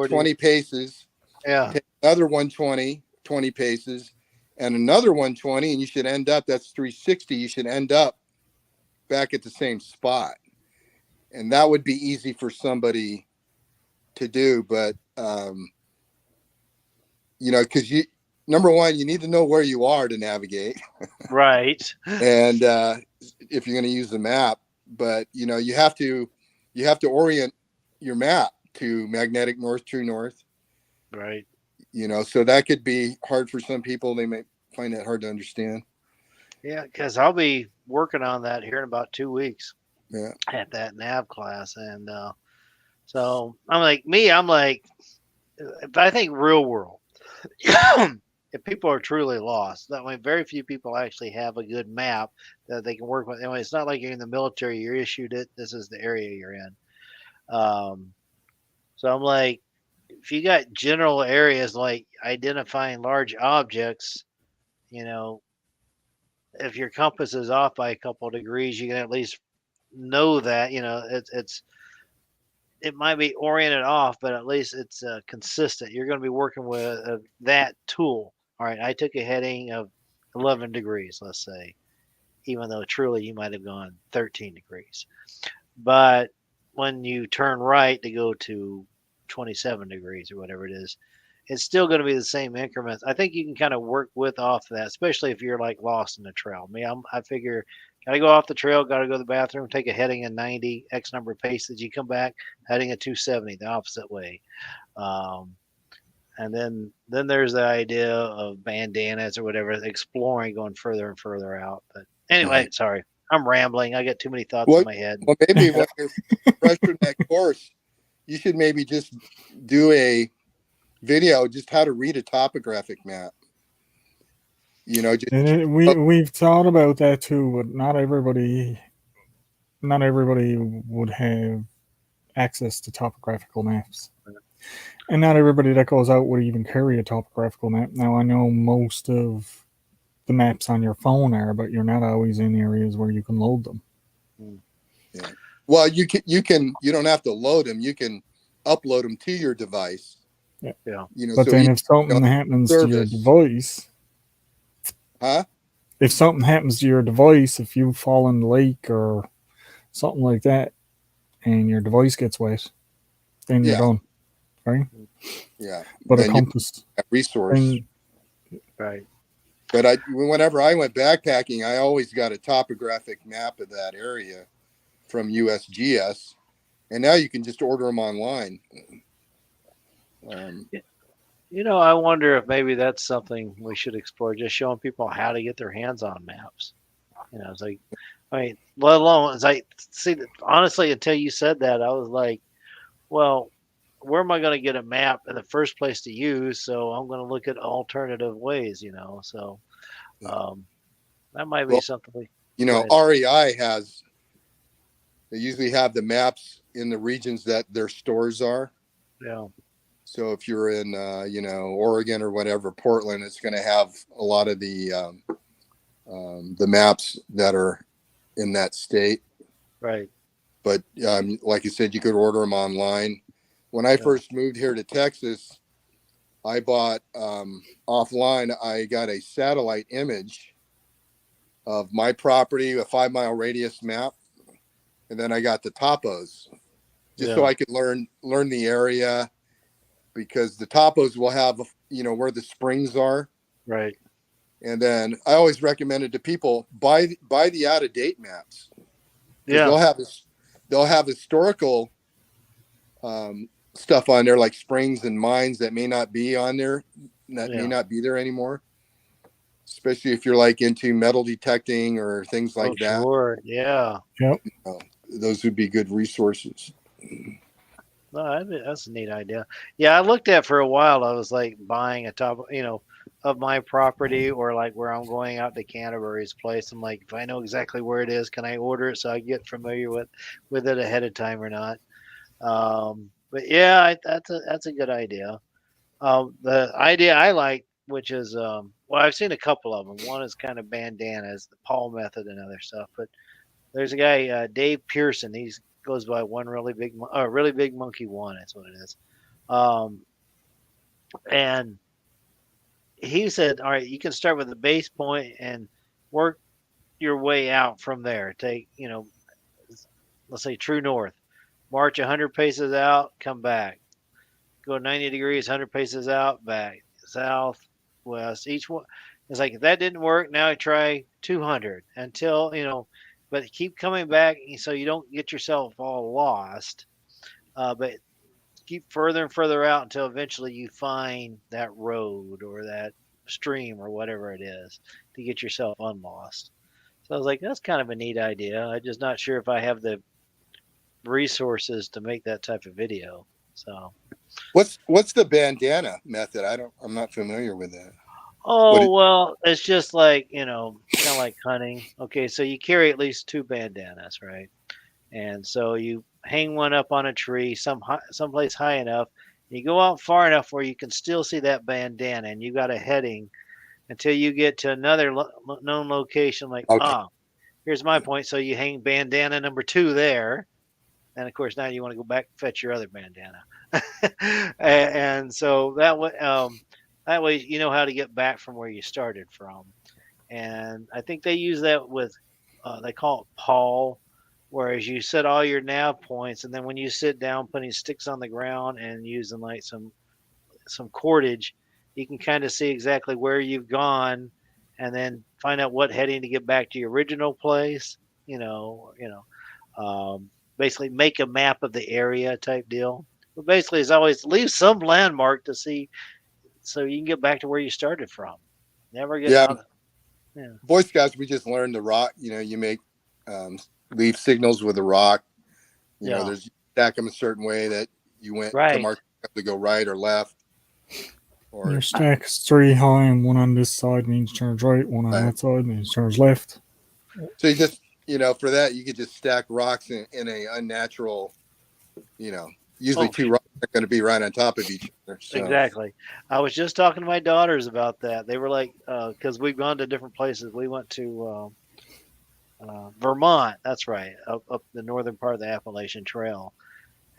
20 paces. Yeah. Take another 120, 20 paces, and another 120, and you should end up. That's 360. You should end up back at the same spot, and that would be easy for somebody to do. But because number one, you need to know where you are to navigate, right? And if you're going to use the map, but you have to orient your map to magnetic north, true north, right? So that could be hard for some people. They may find that hard to understand. Yeah, because I'll be working on that here in about 2 weeks. Yeah. At that nav class, and so I'm like, if I think real world, if people are truly lost, that way very few people actually have a good map that they can work with. Anyway, it's not like you're in the military; you're issued it. This is the area you're in. So I'm like, if you got general areas like identifying large objects, if your compass is off by a couple of degrees, you can at least know that it might be oriented off, but at least it's consistent. You're going to be working with that tool. All right, I took a heading of 11 degrees, let's say, even though truly you might have gone 13 degrees. But when you turn right to go to 27 degrees or whatever it is, it's still going to be the same increments. I think you can kind of work off that, especially if you're like lost in the trail. I figure, got to go off the trail, got to go to the bathroom, take a heading in 90, X number of paces. You come back heading at 270, the opposite way. And then there's the idea of bandanas or whatever, exploring, going further and further out. But anyway, sorry, I'm rambling. I got too many thoughts in my head. Well, maybe when you're fresh from that course, you should maybe just do a video, just how to read a topographic map. We've thought about that too, but not everybody would have access to topographical maps, and not everybody that goes out would even carry a topographical map. Now, I know most of the maps on your phone are, but you're not always in areas where you can load them. Yeah. Well, you don't have to load them. You can upload them to your device. Yeah. But so then if something happens to your device, if something happens to your device, if you fall in the lake or something like that, and your device gets wet, then you're done, right? Yeah. But then a compass resource, right? But whenever I went backpacking, I always got a topographic map of that area from USGS, and now you can just order them online. I wonder if maybe that's something we should explore, just showing people how to get their hands on maps. It's like, let alone, it's like, see, honestly, until you said that, I was like, well, where am I going to get a map in the first place to use? So I'm going to look at alternative ways, so that might be something. REI they usually have the maps in the regions that their stores are. Yeah. So if you're in, Oregon or whatever, Portland, it's going to have a lot of the maps that are in that state. Right. But like you said, you could order them online. When I first moved here to Texas, I bought offline. I got a satellite image of my property, a 5-mile radius map, and then I got the topos, just so I could learn the area, because the topos will have, you know, where the springs are. Right. And then I always recommended to people buy the out of date maps, because Yeah. they'll have historical stuff on there, like springs and mines that may not be on there, may not be there anymore. Especially if you're like into metal detecting or things like that. Sure. Yeah. Yep. Those would be good resources. No, that's a neat idea. Yeah, I looked at for a while. I was like buying a top, you know, of my property, or like where I'm going out to Canterbury's place. I'm like, if I know exactly where it is, can I order it so I get familiar with it ahead of time or not? But yeah, that's a good idea. The idea I like, which is well, I've seen a couple of them. One is kind of bandanas, the Paul method, and other stuff. But there's a guy, Dave Pearson. He goes by really big monkey one. That's what it is. And he said, all right, you can start with a base point and work your way out from there. Take, you know, let's say true north, march 100 paces out, come back, go 90 degrees, 100 paces out, back, south, west. Each one, it's like, if that didn't work, now I try 200 until, you know, but keep coming back so you don't get yourself all lost. But keep further and further out until eventually you find that road or that stream or whatever it is to get yourself unlost. So I was like, that's kind of a neat idea. I'm just not sure if I have the resources to make that type of video. So What's the bandana method? I'm not familiar with that. well, it's just like, you know, kind of like hunting. Okay, so you carry at least 2 bandanas, right? And so you hang one up on a tree, someplace high enough. You go out far enough where you can still see that bandana, and you got a heading until you get to another known location. Like, here's my point. So you hang bandana number 2 there, and of course now you want to go back and fetch your other bandana, and so that way you know how to get back from where you started from. And I think they use that with they call it Paul. Whereas you set all your nav points, and then when you sit down putting sticks on the ground and using like some cordage, you can kind of see exactly where you've gone, and then find out what heading to get back to your original place. Basically make a map of the area type deal. But basically, it's always leave some landmark to see, so you can get back to where you started from. Never get out. Yeah. Boy Scouts, we just learned the rock. You know, you make leave signals with a rock. You know, there's stack them a certain way that you went to mark to go right or left. Or your stack is 3 high, and one on this side means turns right, one on that side means turns left. So you just, you know, for that you could just stack rocks in a unnatural, you know, usually 2 rocks are going to be right on top of each other. So. Exactly. I was just talking to my daughters about that. They were like, because we've gone to different places. We went to Vermont, that's right, up the northern part of the Appalachian Trail.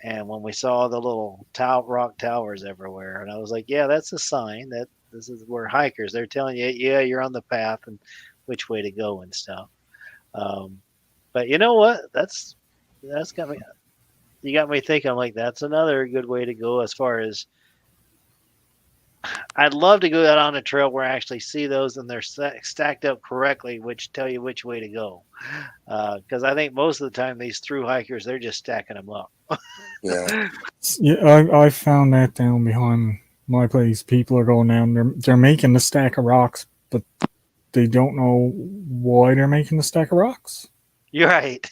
And when we saw the little rock towers everywhere, and I was like, yeah, that's a sign that this is where hikers, they're telling you, yeah, you're on the path and which way to go and stuff. But you know what? That's got me. You got me thinking. I'm like, that's another good way to go. As far as I'd love to go out on a trail where I actually see those and they're stacked up correctly, which tell you which way to go. Because I think most of the time these through hikers, they're just stacking them up. Yeah. I found that down behind my place. People are going down. They're making the stack of rocks, but they don't know why they're making the stack of rocks. You're right.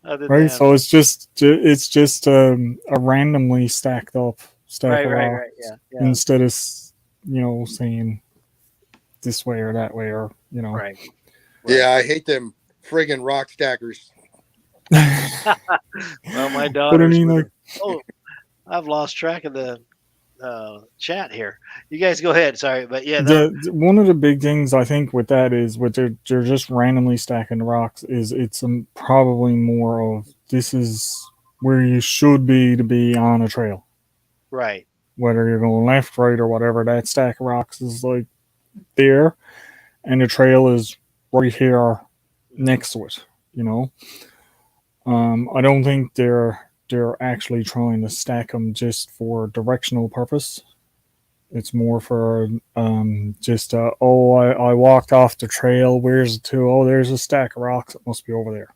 Right. So it's just a randomly stacked up stack of rocks. Right. Yeah. Instead of, you know, saying this way or that way, or, you know. Right. Yeah, I hate them friggin' rock stackers. Well, my daughters. But I mean, I've lost track of the chat here. You guys go ahead. Sorry, but yeah. One of the big things I think with that is they're just randomly stacking the rocks. Is it's probably more of this is where you should be to be on a trail. Right. Whether you're going left, right, or whatever, that stack of rocks is like there, and the trail is right here next to it. You know, I don't think they're actually trying to stack them just for directional purpose. It's more for just I walked off the trail. Where's it to? Oh, there's a stack of rocks. It must be over there.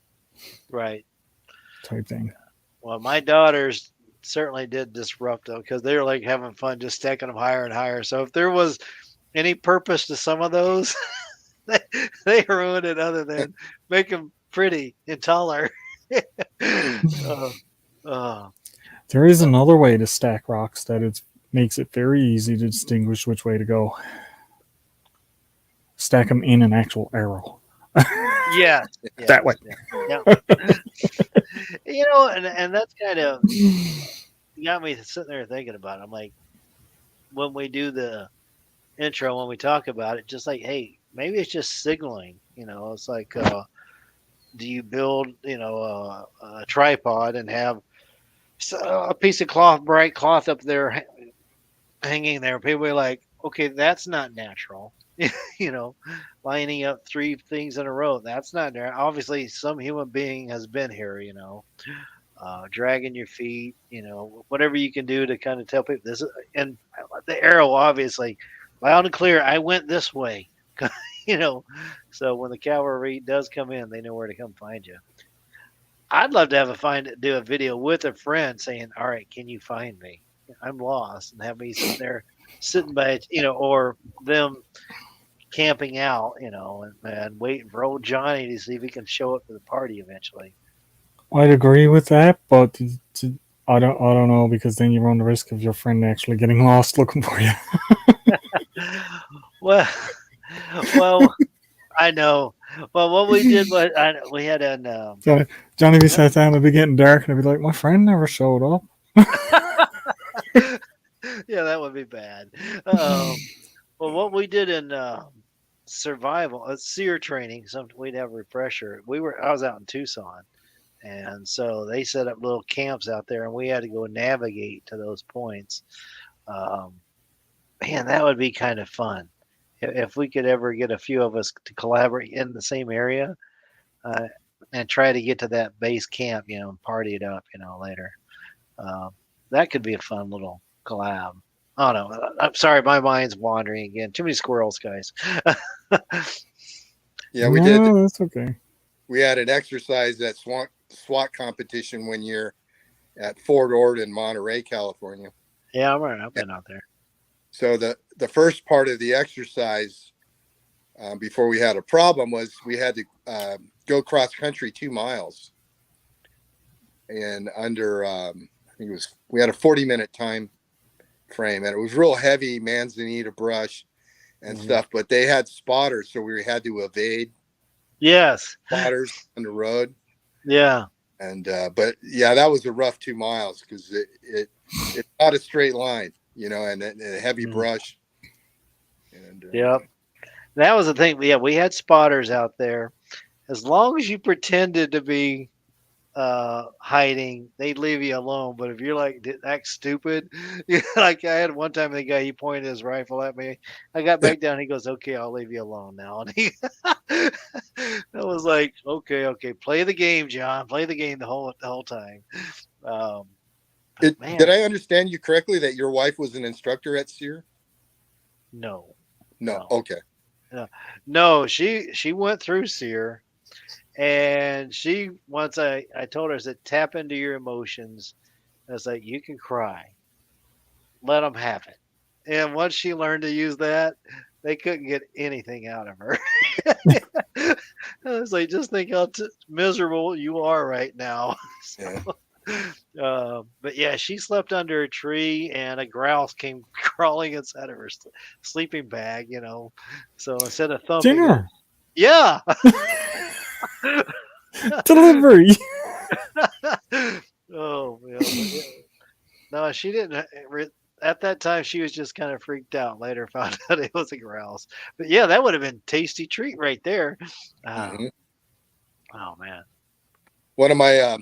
Right. Type thing. Well, my daughters certainly did disrupt them because they were like having fun just stacking them higher and higher. So if there was any purpose to some of those, they ruined it other than make them pretty and taller. uh, uh, There is another way to stack rocks that it makes it very easy to distinguish which way to go. Stack them in an actual arrow. yes, That way. Yeah. You know, and that's kind of got me sitting there thinking about it. I'm like, when we do the intro, when we talk about it, just like, hey, maybe it's just signaling. You know, it's like, do you build, a tripod and have a piece of cloth, bright cloth up there hanging there? People are like, okay, that's not natural. You know, lining up 3 things in a row, that's not there. Obviously, some human being has been here, dragging your feet, whatever you can do to kind of tell people this is, and the arrow, obviously, loud and clear, I went this way, so when the cavalry does come in, they know where to come find you. I'd love to do a video with a friend saying, all right, can you find me? I'm lost, and have me sitting by, or them camping out, and waiting for old Johnny to see if he can show up to the party eventually. I'd agree with that, but I don't know, because then you run the risk of your friend actually getting lost looking for you. well, I know. Well, what we did was we had an Johnny be sat down, it'd be getting dark, and I'd be like, my friend never showed up. yeah, that would be bad. Well, what we did in survival, seer training, we'd have a refresher. I was out in Tucson, and so they set up little camps out there, and we had to go navigate to those points. Man, that would be kind of fun if we could ever get a few of us to collaborate in the same area, and try to get to that base camp, and party it up, later. That could be a fun little collab. Oh no, I'm sorry, my mind's wandering again. Too many squirrels, guys. Yeah, we did. No, that's okay. We had an exercise at SWAT competition one year at Fort Ord in Monterey, California. Yeah, I've been out there. So the first part of the exercise, before we had a problem, was we had to go cross country 2 miles, and under I think we had a 40-minute time frame, and it was real heavy manzanita brush and stuff, but they had spotters, so we had to evade spotters on the road. Yeah. And but yeah, that was a rough 2 miles because it's not a straight line, and a heavy brush. And yep, that was the thing. Yeah, we had spotters out there. As long as you pretended to be hiding, they'd leave you alone. But if you're like act stupid, like I had one time, the guy, he pointed his rifle at me. I got back down. He goes, "Okay, I'll leave you alone now." And I was like, "Okay, play the game, John. Play the game the whole time." Did I understand you correctly that your wife was an instructor at SEER? No. Okay. No, she went through SEER. And once I told her, I said, tap into your emotions. I was like, you can cry. Let them have it. And once she learned to use that, they couldn't get anything out of her. I was like, just think how miserable you are right now. But yeah, she slept under a tree, and a grouse came crawling inside of her sleeping bag, So instead of thumping Dinner. Yeah. Delivery. Oh, yeah. No, she didn't. At that time, she was just kind of freaked out. Later, found out it was a grouse. But yeah, that would have been a tasty treat right there. Oh man, one of my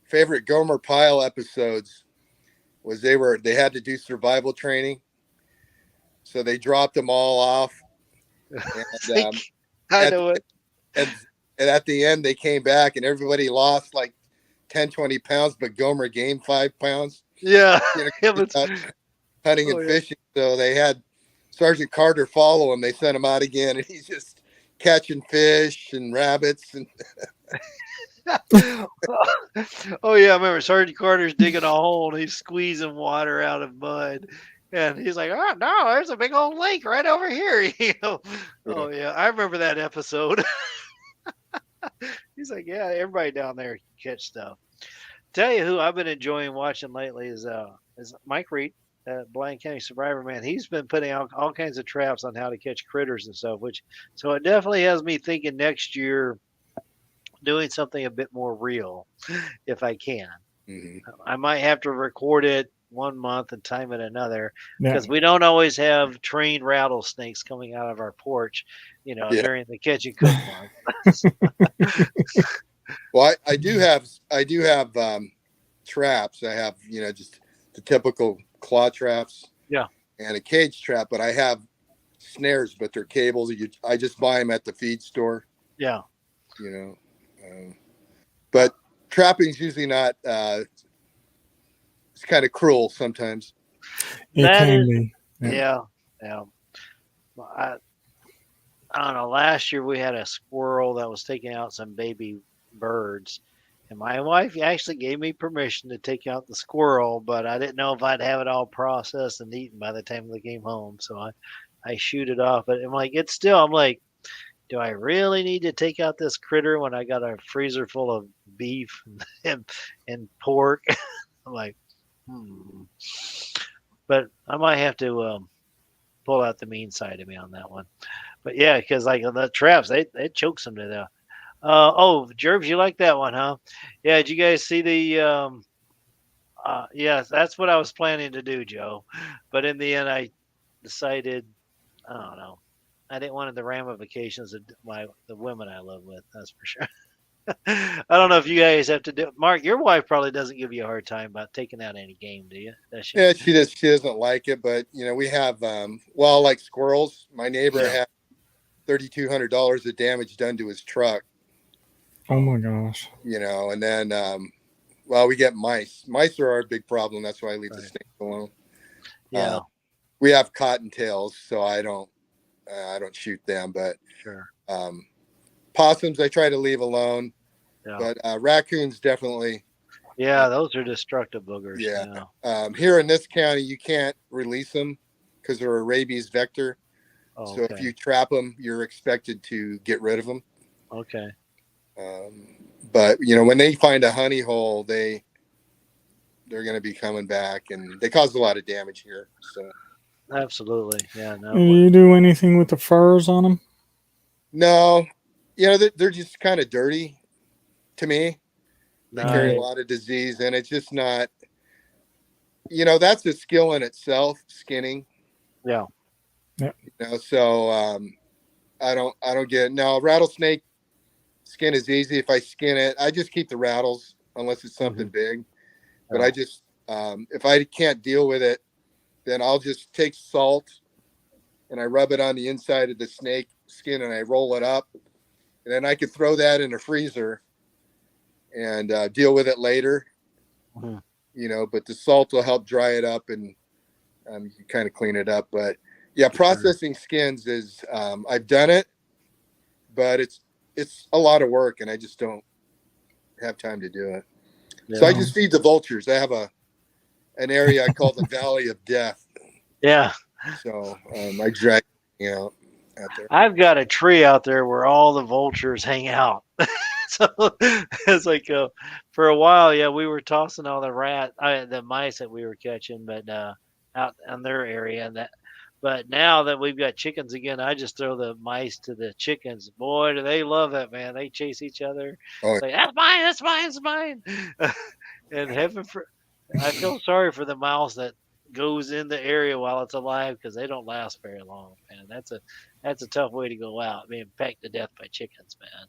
favorite Gomer Pyle episodes was they had to do survival training, so they dropped them all off. And, I know it. and at the end they came back and everybody lost like 10, 20 pounds, but Gomer gained 5 pounds. Yeah. You know, Yeah, but- hunting and fishing. So they had Sergeant Carter follow him. They sent him out again, and he's just catching fish and rabbits. And oh yeah, I remember Sergeant Carter's digging a hole and he's squeezing water out of mud. And he's like, "Oh no, there's a big old lake right over here." You know? Oh yeah, I remember that episode. He's like, "Yeah, everybody down there can catch stuff." Tell you who I've been enjoying watching lately is Mike Reed, Blaine County Survivor Man. He's been putting out all kinds of traps on how to catch critters and stuff. So it definitely has me thinking next year doing something a bit more real, if I can. I might have to record it 1 month and time it another because we don't always have trained rattlesnakes coming out of our porch, during the catch and cook month. Well, I do have traps. I have just the typical claw traps, and a cage trap. But I have snares, but they're cables. I just buy them at the feed store. Yeah, but trapping's usually not. It's kind of cruel sometimes. It can be. Yeah. I don't know. Last year we had a squirrel that was taking out some baby birds, and my wife actually gave me permission to take out the squirrel, but I didn't know if I'd have it all processed and eaten by the time they came home. So I shoot it off. But I'm like, do I really need to take out this critter when I got a freezer full of beef and pork? I'm like, But I might have to pull out the mean side of me on that one. But yeah, because like the traps, they choke some to death. Jerbs, you like that one, huh? Yeah, did you guys see the yes, that's what I was planning to do, Joe. But in the end I decided, I don't know. I didn't want the ramifications of the women I live with, that's for sure. I don't know if you guys have to do. Mark, your wife probably doesn't give you a hard time about taking out any game, do you? Yeah, she doesn't like it, but we have like squirrels. My neighbor had $3,200 of damage done to his truck. Oh my gosh. And then we get mice. Mice are our big problem. That's why I leave the snakes alone. Yeah. We have cottontails, so I don't shoot them, but possums I try to leave alone. Yeah. But raccoons definitely. Yeah, those are destructive boogers. Yeah. Here in this county, you can't release them because they're a rabies vector. Oh, so if you trap them, you're expected to get rid of them. Okay. But when they find a honey hole, they're going to be coming back, and they cause a lot of damage here. So. Absolutely. Yeah. No. Do you do anything with the furs on them? No. They're just kind of dirty to me. They carry a lot of disease, and it's just not, that's a skill in itself, skinning. Yeah. So I don't get it. Now, rattlesnake skin is easy. If I skin it, I just keep the rattles unless it's something big. But I just, if I can't deal with it, then I'll just take salt and I rub it on the inside of the snake skin and I roll it up. And then I could throw that in a freezer and deal with it later. But the salt will help dry it up and you can kind of clean it up. But yeah, processing skins is, I've done it, but it's a lot of work and I just don't have time to do it. Yeah. So I just feed the vultures. I have an area I call the Valley of Death. Yeah. So I drag out there. I've got a tree out there where all the vultures hang out. So it's like for a while, we were tossing all the mice that we were catching, but out in their area. But now that we've got chickens again, I just throw the mice to the chickens. Boy, do they love it, man! They chase each other. It's like, that's mine, that's mine, that's mine. And I feel sorry for the mouse that goes in the area while it's alive because they don't last very long, man. That's a tough way to go out, being pecked to death by chickens, man.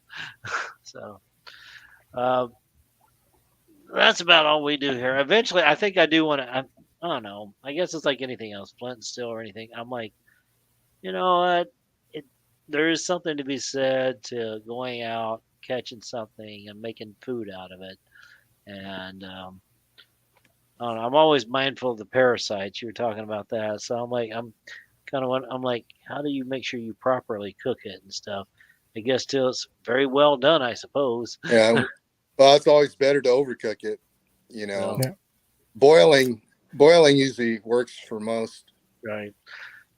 So that's about all we do here. Eventually, I think I do want to. I don't know. I guess it's like anything else, flint and steel or anything. I'm like, you know what? there is something to be said to going out, catching something, and making food out of it. And I don't know, I'm always mindful of the parasites. You were talking about that, so I'm like, how do you make sure you properly cook it and stuff? I guess till it's very well done, I suppose. Yeah. Well, it's always better to overcook it. You know, No. Yeah. boiling usually works for most. Right.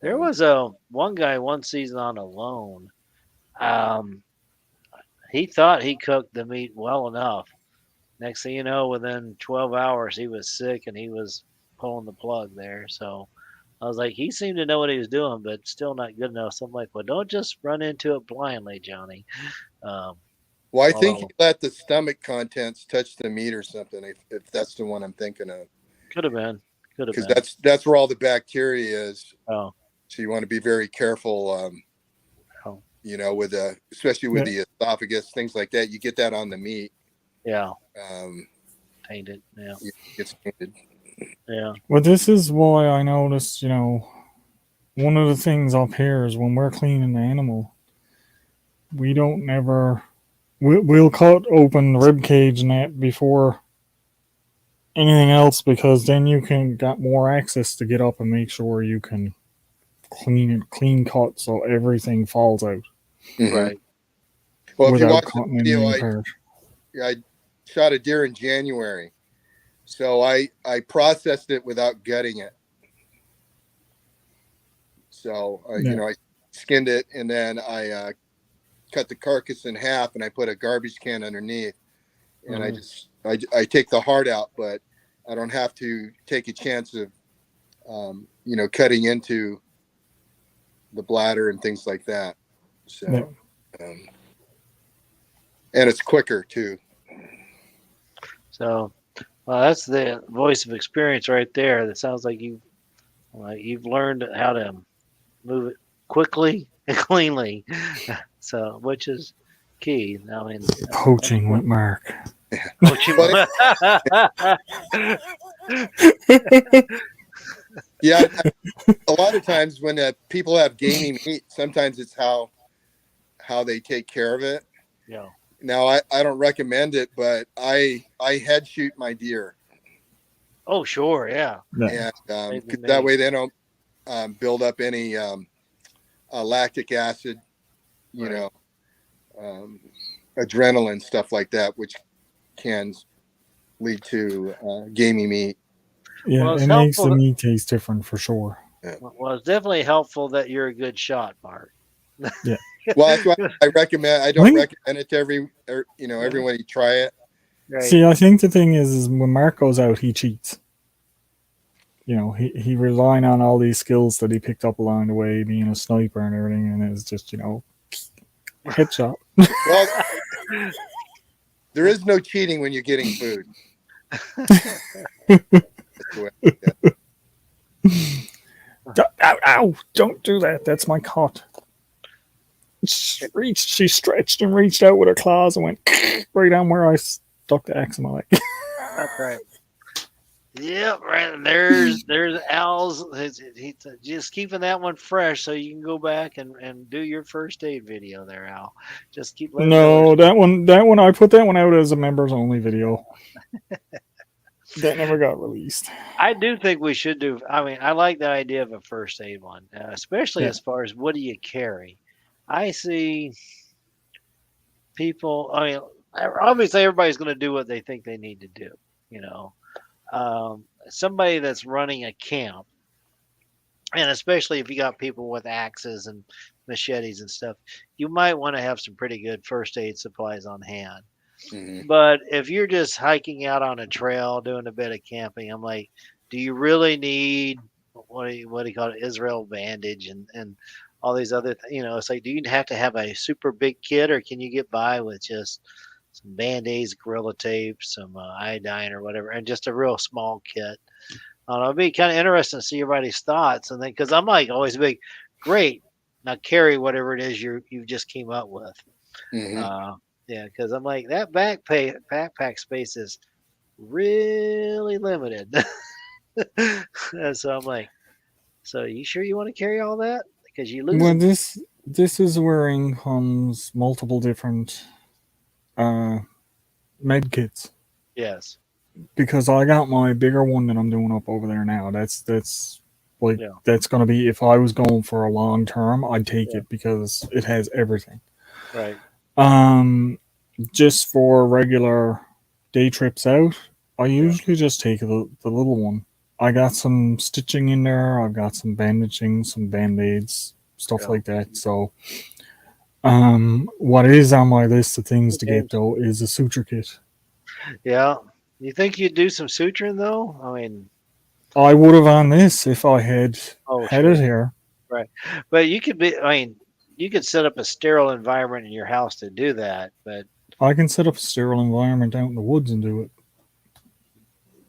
There was one guy one season on Alone. Um, he thought he cooked the meat well enough. Next thing you know, within 12 hours, he was sick and he was pulling the plug there. So I was like, he seemed to know what he was doing, but still not good enough. So I'm like, well, don't just run into it blindly, Johnny. Um, Well, I think although, you let the stomach contents touch the meat or something. If that's the one I'm thinking of, could have been. because that's where all the bacteria is. Oh, So you want to be very careful. oh, You know, with especially with the esophagus, things like that. You get that on the meat. yeah, Um, tainted. Yeah, it gets tainted. yeah. Well, this is why I noticed, one of the things up here is when we're cleaning the animal, we don't never, we'll cut open the rib cage and that before anything else, because then you can got more access to get up and make sure you can clean cut so everything falls out Mhm. Right. Well, if you without watch the cutting video, anything apart. I shot a deer in January, so I processed it without gutting it. So I skinned it and then I cut the carcass in half and I put a garbage can underneath, and I take the heart out, but I don't have to take a chance of cutting into the bladder and things like that. So and it's quicker too. So, well, that's the voice of experience right there. That sounds like you've learned how to move it quickly and cleanly. So, which is key. I mean, Poaching with Mark. poaching. Yeah, a lot of times when people have gamey meat, sometimes it's how they take care of it. Yeah. Now I don't recommend it, but I head shoot my deer. Oh, sure, yeah. And that way they don't build up any lactic acid, adrenaline, stuff like that, which can lead to gamey meat. Yeah, Well, it makes the meat taste different for sure. Yeah. Well, it's definitely helpful that you're a good shot, Mark. Yeah. Well, that's why I recommend. I don't recommend it to everyone to try it. Right. See, I think the thing is when Mark goes out, he cheats. He relying on all these skills that he picked up along the way, being a sniper and everything, and it's just headshot. Well, there is no cheating when you're getting food. Ow! Don't do that. That's my cut. She stretched and reached out with her claws and went right down where I stuck the axe in my leg. That's right. Yep, right. There's Al's. He's just keeping that one fresh so you can go back and do your first aid video there, Al. Just keep. No, that one I put that one out as a members only video. That never got released. I do think we should do. I mean, I like the idea of a first aid one, especially as far as what do you carry. I see people. I mean, obviously everybody's going to do what they think they need to do. Somebody that's running a camp, and especially if you got people with axes and machetes and stuff, you might want to have some pretty good first aid supplies on hand. Mm-hmm. But if you're just hiking out on a trail, doing a bit of camping, I'm like, do you really need what do you call it, Israel bandage and all these other it's like, do you have to have a super big kit, or can you get by with just some Band-Aids, Gorilla Tape, some iodine or whatever, and just a real small kit? It'll be kind of interesting to see everybody's thoughts, and then because I'm like always big, great, now carry whatever it is you just came up with. Mm-hmm. Yeah, because I'm like that backpack space is really limited. And so I'm like, so you sure you want to carry all that? Because you lose. Well, this is where in comes multiple different med kits. Yes. Because I got my bigger one that I'm doing up over there now. That's like Yeah. that's gonna be if I was going for a long term, I'd take Yeah. it because it has everything. Right. Um, just for regular day trips out, I usually just take the little one. I got some stitching in there. I've got some bandaging, some band-aids, stuff Yeah. like that. So, what is on my list of things to get James. though is a suture kit. Yeah. You think you'd do some suturing though? I mean, I would have on this if I had oh had sure. it here. Right. But you could be. I mean, you could set up a sterile environment in your house to do that. But I can set up a sterile environment out in the woods and do it.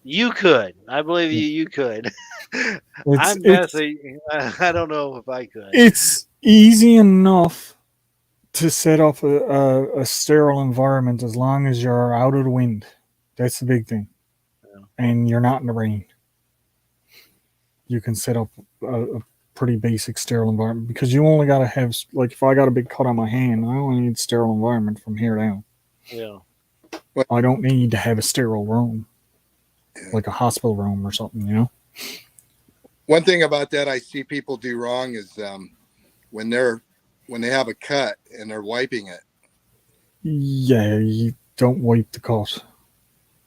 you could. I believe you. You could. It's I'm it's guessing. I don't know if I could. it's easy enough to set up a sterile environment as long as you're out of the wind. That's the big thing. Yeah. And you're not in the rain. You can set up a pretty basic sterile environment because you only got to have, like, if I got a big cut on my hand, I only need sterile environment from here down. Yeah. I don't need to have a sterile room, like a hospital room or something, you know? One thing about that I see people do wrong is when they have a cut and they're wiping it. Yeah, you don't wipe the cut.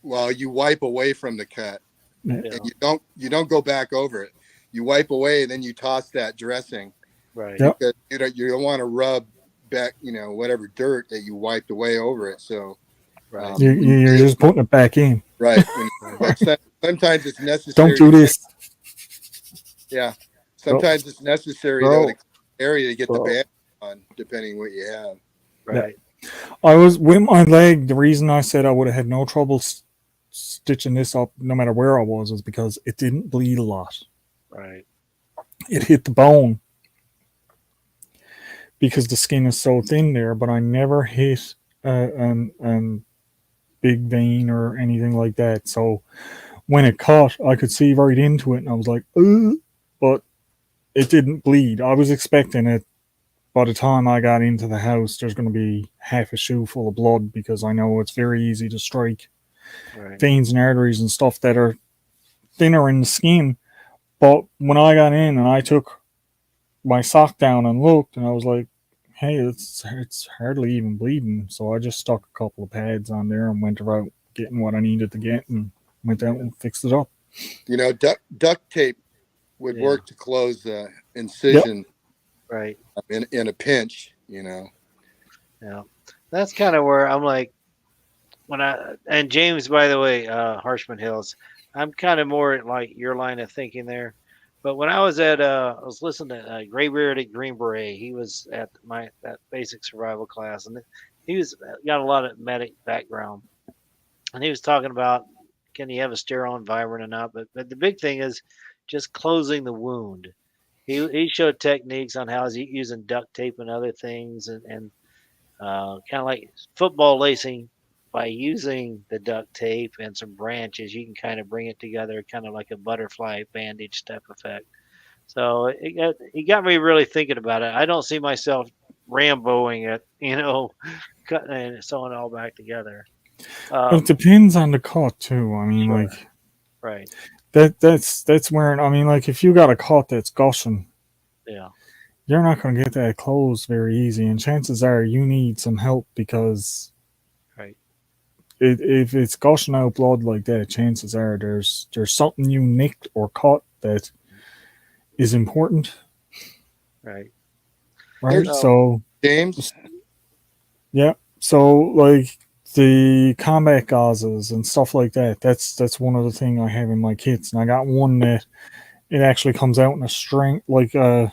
Well, you wipe away from the cut, Yeah. and you don't go back over it. You wipe away, and then you toss that dressing. Right. Yep. Because you don't want to rub back, whatever dirt that you wiped away over it. So, Right. You're just putting it back in. right. But sometimes it's necessary. Don't do this. Yeah. Sometimes it's necessary Bro. though, to area to get the Bro. band on, depending what you have. Right. I was with my leg. The reason I said I would have had no trouble stitching this up, no matter where I was because it didn't bleed a lot. Right. It hit the bone because the skin is so thin there, but I never hit a big vein or anything like that. So when it cut, I could see right into it, and I was like, "Ugh," but it didn't bleed. I was expecting it. By the time I got into the house, there's going to be half a shoe full of blood because I know it's very easy to strike Right. veins and arteries and stuff that are thinner in the skin. But when I got in and I took my sock down and looked, and I was like, "Hey, it's hardly even bleeding." So I just stuck a couple of pads on there and went about getting what I needed to get and went out and fixed it up. Duct tape would Yeah. work to close the incision Right. in a pinch. Yeah. That's kind of where I'm like, and James, by the way, Harshman Hills, I'm kind of more like your line of thinking there. But when I was I was listening to Gray Bearded Green Beret. He was at that basic survival class, and he was got a lot of medic background, and he was talking about can you have a sterile environment or not. But the big thing is just closing the wound. He showed techniques on how he's using duct tape and other things, and kind of like football lacing. By using the duct tape and some branches, you can kind of bring it together, kind of like a butterfly bandage step effect. So it got me really thinking about it. I don't see myself Ramboing it, cutting and sewing it all back together. But it depends on the cut too. I mean, Sure. like Right. that's where I mean, like if you got a cut that's gushing, Yeah. you're not going to get that closed very easy, and chances are you need some help because Right. if it's gushing out blood like that, chances are there's something you nicked or cut that is important, Right. right? There's- So James, yeah, so like the combat gauzes and stuff like that. That's one of the thing I have in my kits, and I got one that it actually comes out in a string, like it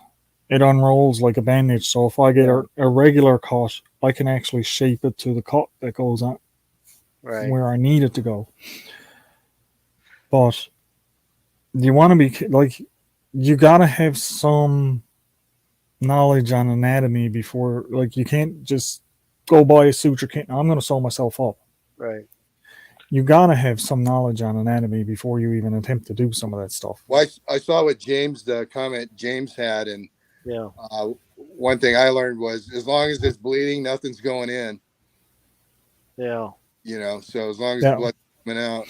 unrolls like a bandage. So if I get a regular cut, I can actually shape it to the cut that goes on Right. where I need it to go. But you want to be like, you got to have some knowledge on anatomy before, like, you can't just go buy a suture kit. I'm going to sew myself up. Right. You got to have some knowledge on anatomy before you even attempt to do some of that stuff. well, I saw what James, the comment James had, and Yeah. One thing I learned was as long as it's bleeding, nothing's going in. Yeah. You know, so as long as Yeah. the blood's coming out,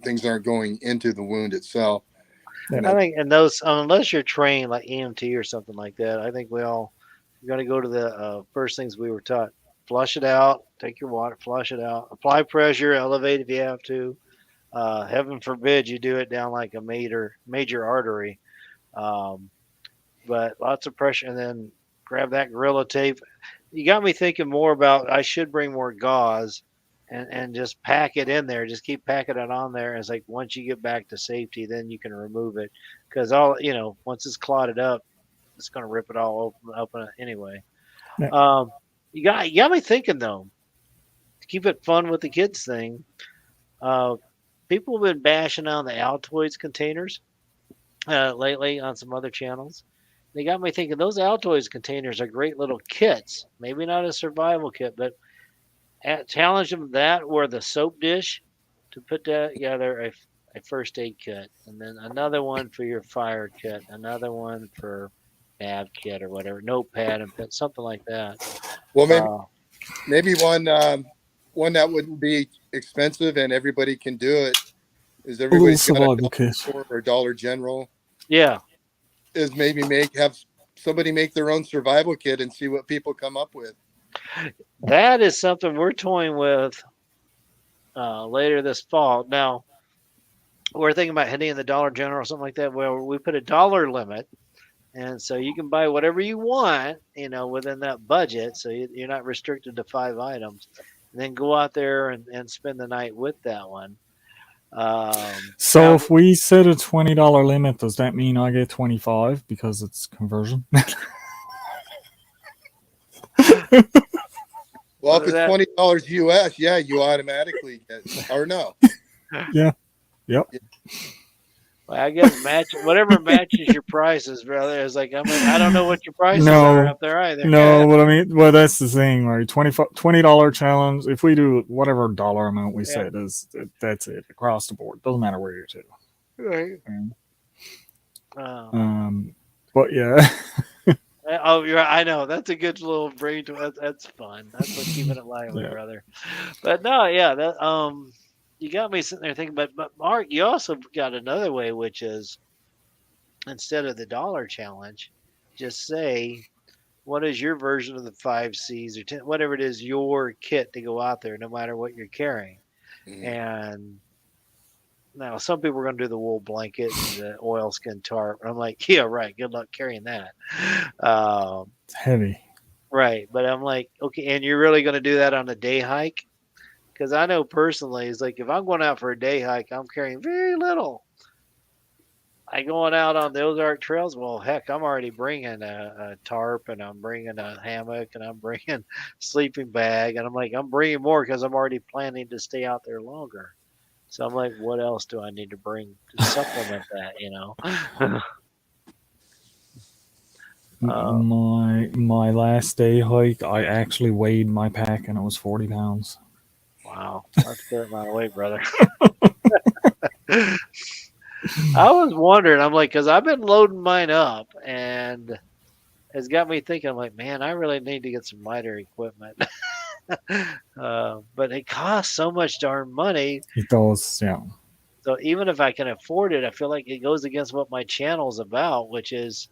things aren't going into the wound itself. Yeah. I think, and those, unless you're trained like EMT or something like that, I think you're going to go to the first things we were taught. Flush it out, take your water, flush it out, apply pressure, elevate if you have to. Heaven forbid you do it down like a major artery. Um, but lots of pressure, and then grab that Gorilla Tape. You got me thinking more about I should bring more gauze and just pack it in there. Just keep packing it on there. It's like once you get back to safety, then you can remove it because once it's clotted up, it's going to rip it all open anyway. Yeah. You got me thinking though. To keep it fun with the kids thing, people have been bashing on the Altoids containers lately on some other channels. They got me thinking those Altoids containers are great little kits. Maybe not a survival kit, but challenge them that or the soap dish to put together a first aid kit, and then another one for your fire kit, another one for nav kit or whatever, notepad and pen, something like that. Well, maybe one that wouldn't be expensive and everybody can do it is A little everybody's got a survival dollar kit. store or Dollar General. Yeah. Is maybe have somebody make their own survival kit and see what people come up with. That is something we're toying with later this fall. Now, we're thinking about hitting the Dollar General or something like that, where we put a dollar limit. And so you can buy whatever you want, within that budget. So you're not restricted to 5 items. And then go out there and spend the night with that one. So if we set a $20 limit, does that mean I get 25 because it's conversion? Well, if it's $20 US, yeah, you automatically get, or no. Yeah. Yep. Well, I guess whatever matches your prices, brother. It's like I don't know what your prices are up there either. No, but I mean, well, that's the thing, right? $20 challenge. If we do whatever dollar amount we set that's it across the board. Doesn't matter where you're to. Right. But yeah. Oh, you're right. I know that's a good little brain. That's fun. That's what keeping it lively, brother. But no, yeah, that you got me sitting there thinking. But Mark, you also got another way, which is instead of the dollar challenge, just say, what is your version of the 5 C's or 10, whatever it is, your kit to go out there, no matter what you're carrying. And now some people are going to do the wool blanket, and the oilskin tarp. I'm like, yeah, right. Good luck carrying that. It's heavy. Right. But I'm like, okay. And you're really going to do that on a day hike? Because I know personally, it's like if I'm going out for a day hike, I'm carrying very little. I going out on the Ozark trails. Well, heck, I'm already bringing a tarp, and I'm bringing a hammock, and I'm bringing sleeping bag, and I'm like, I'm bringing more because I'm already planning to stay out there longer. So I'm like, what else do I need to bring to supplement that? My last day hike, I actually weighed my pack, and it was 40 pounds. Wow, that's a fair amount of weight, brother. I was wondering, I'm like, because I've been loading mine up, and it's got me thinking, I'm like, man, I really need to get some lighter equipment. But it costs so much darn money. It does, yeah. So even if I can afford it, I feel like it goes against what my channel's about, which is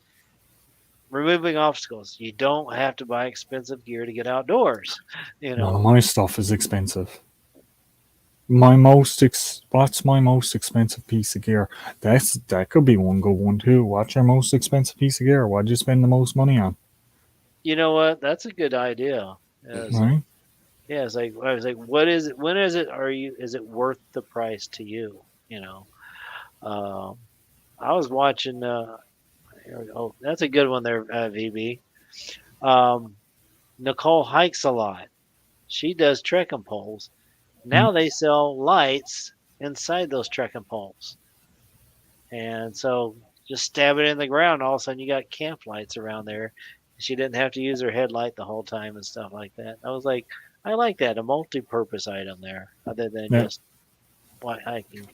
removing obstacles. You don't have to buy expensive gear to get outdoors. No, my stuff is expensive. What's my most expensive piece of gear? That could be one good one too. What's your most expensive piece of gear? What'd you spend the most money on? You know what? That's a good idea. Right? Yeah, it's like I was like, what is it? When is it? Is it worth the price to you? I was watching. Here we go. That's a good one there, VB. Nicole hikes a lot. She does trekking poles. Now they sell lights inside those trekking poles. And so just stab it in the ground. All of a sudden you got camp lights around there. She didn't have to use her headlight the whole time and stuff like that. I was like, I like that. A multi-purpose item there other than just white hiking.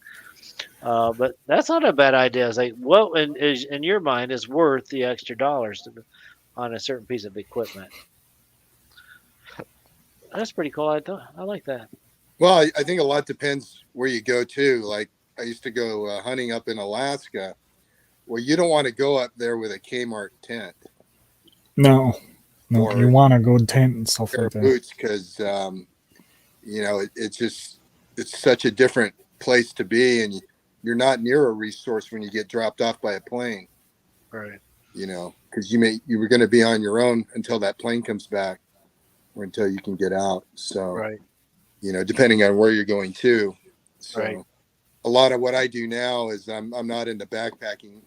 But that's not a bad idea. It's like, what in your mind is worth the extra dollars on a certain piece of equipment? That's pretty cool. I like that. Well, I think a lot depends where you go to. Like I used to go hunting up in Alaska, where you don't want to go up there with a Kmart tent No, no, or you want a good tent and stuff pair like of that. boots because it's such a different place to be, and you're not near a resource when you get dropped off by a plane. Right. Because you were going to be on your own until that plane comes back, or until you can get out. So, Right. Depending on where you're going to. So, Right. a lot of what I do now is I'm not into backpacking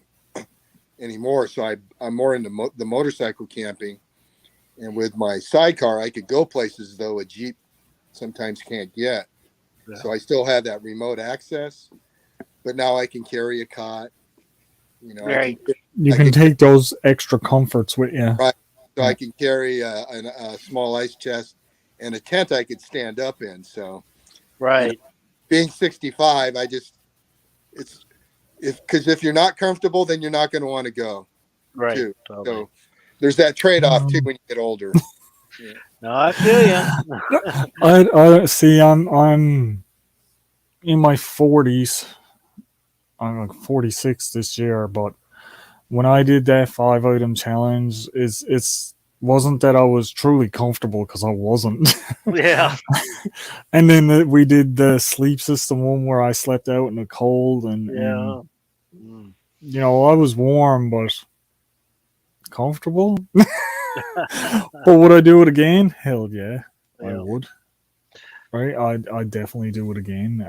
anymore. So I'm more into the motorcycle camping, and with my sidecar, I could go places though a Jeep sometimes can't get. Yeah. So I still have that remote access, but now I can carry a cot. Right. You I can can- take those extra comforts with you. Right. So I can carry a small ice chest and a tent I could stand up in. So Right. being 65, because if you're not comfortable, then you're not going to want to go Right. too. Totally. So there's that trade-off too when you get older. No, I feel you. I see. I'm in my 40s. I'm like 46 this year, but when I did that 5-item challenge, it's wasn't that I was truly comfortable because I wasn't. Yeah. And then we did the sleep system one where I slept out in the cold, and Yeah. Mm. I was warm but comfortable. But would I do it again? Hell yeah, I Yeah. would. Right, I'd definitely do it again.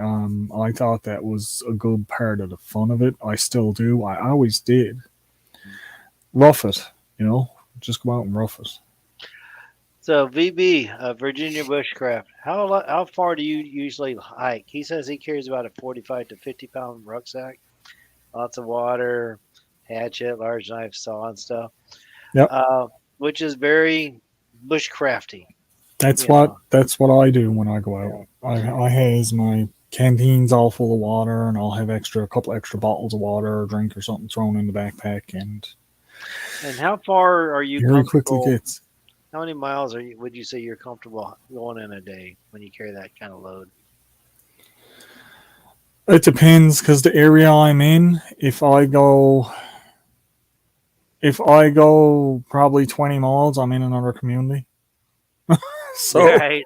I thought that was a good part of the fun of it. I still do. I always did. Rough it, just go out and rough it. So VB, Virginia Bushcraft, how far do you usually hike? He says he carries about a 45 to 50 pound rucksack, lots of water, hatchet, large knife, saw, and stuff. Yep. Which is very bushcrafty. That's Yeah. what I do when I go out. I has my canteens all full of water, and I'll have a couple extra bottles of water or drink or something thrown in the backpack, and how far are you very quickly comfortable? gets. How many miles would you say you're comfortable going in a day when you carry that kind of load? It depends because the area I'm in. If I go probably 20 miles, I'm in another community. So Right.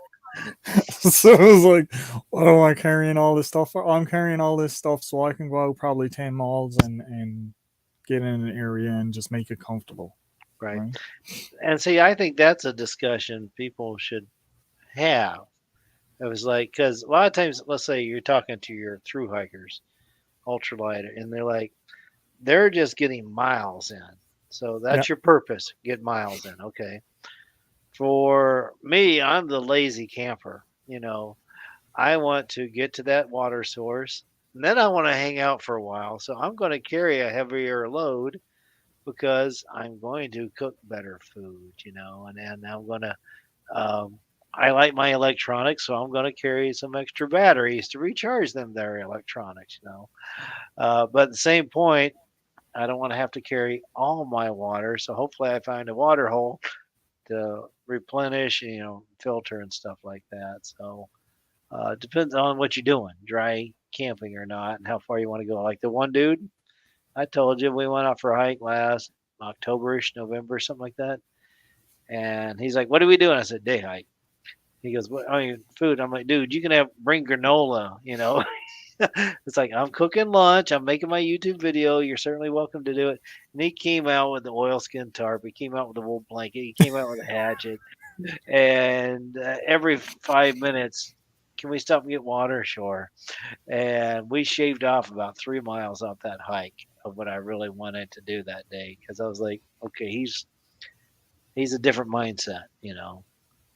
so it was like, what am I carrying all this stuff for? I'm carrying all this stuff so I can go out probably 10 miles and get in an area and just make it comfortable. Right. And see, I think that's a discussion people should have. It was like, because a lot of times, let's say you're talking to your through hikers, ultralight, and they're just getting miles in. So that's your purpose, get miles in. Okay. For me, I'm the lazy camper. I want to get to that water source, and then I want to hang out for a while. So I'm going to carry a heavier load because I'm going to cook better food, and then I'm going to, I like my electronics, so I'm going to carry some extra batteries to recharge them, their electronics, But at the same point, I don't want to have to carry all my water. So hopefully I find a water hole to replenish, filter and stuff like that. So it depends on what you're doing, dry camping or not, and how far you want to go. Like the one dude, I told you we went out for a hike last October-ish, November, something like that. And he's like, "What are we doing?" I said, "Day hike." He goes, "What? Oh, food." I'm like, "Dude, you can bring granola." It's like, I'm cooking lunch. I'm making my YouTube video. You're certainly welcome to do it. And he came out with the oilskin tarp. He came out with a wool blanket. He came out with a hatchet. And every 5 minutes, can we stop and get water? Sure. And we shaved off about 3 miles off that hike of what I really wanted to do that day, because I was like, okay, he's a different mindset,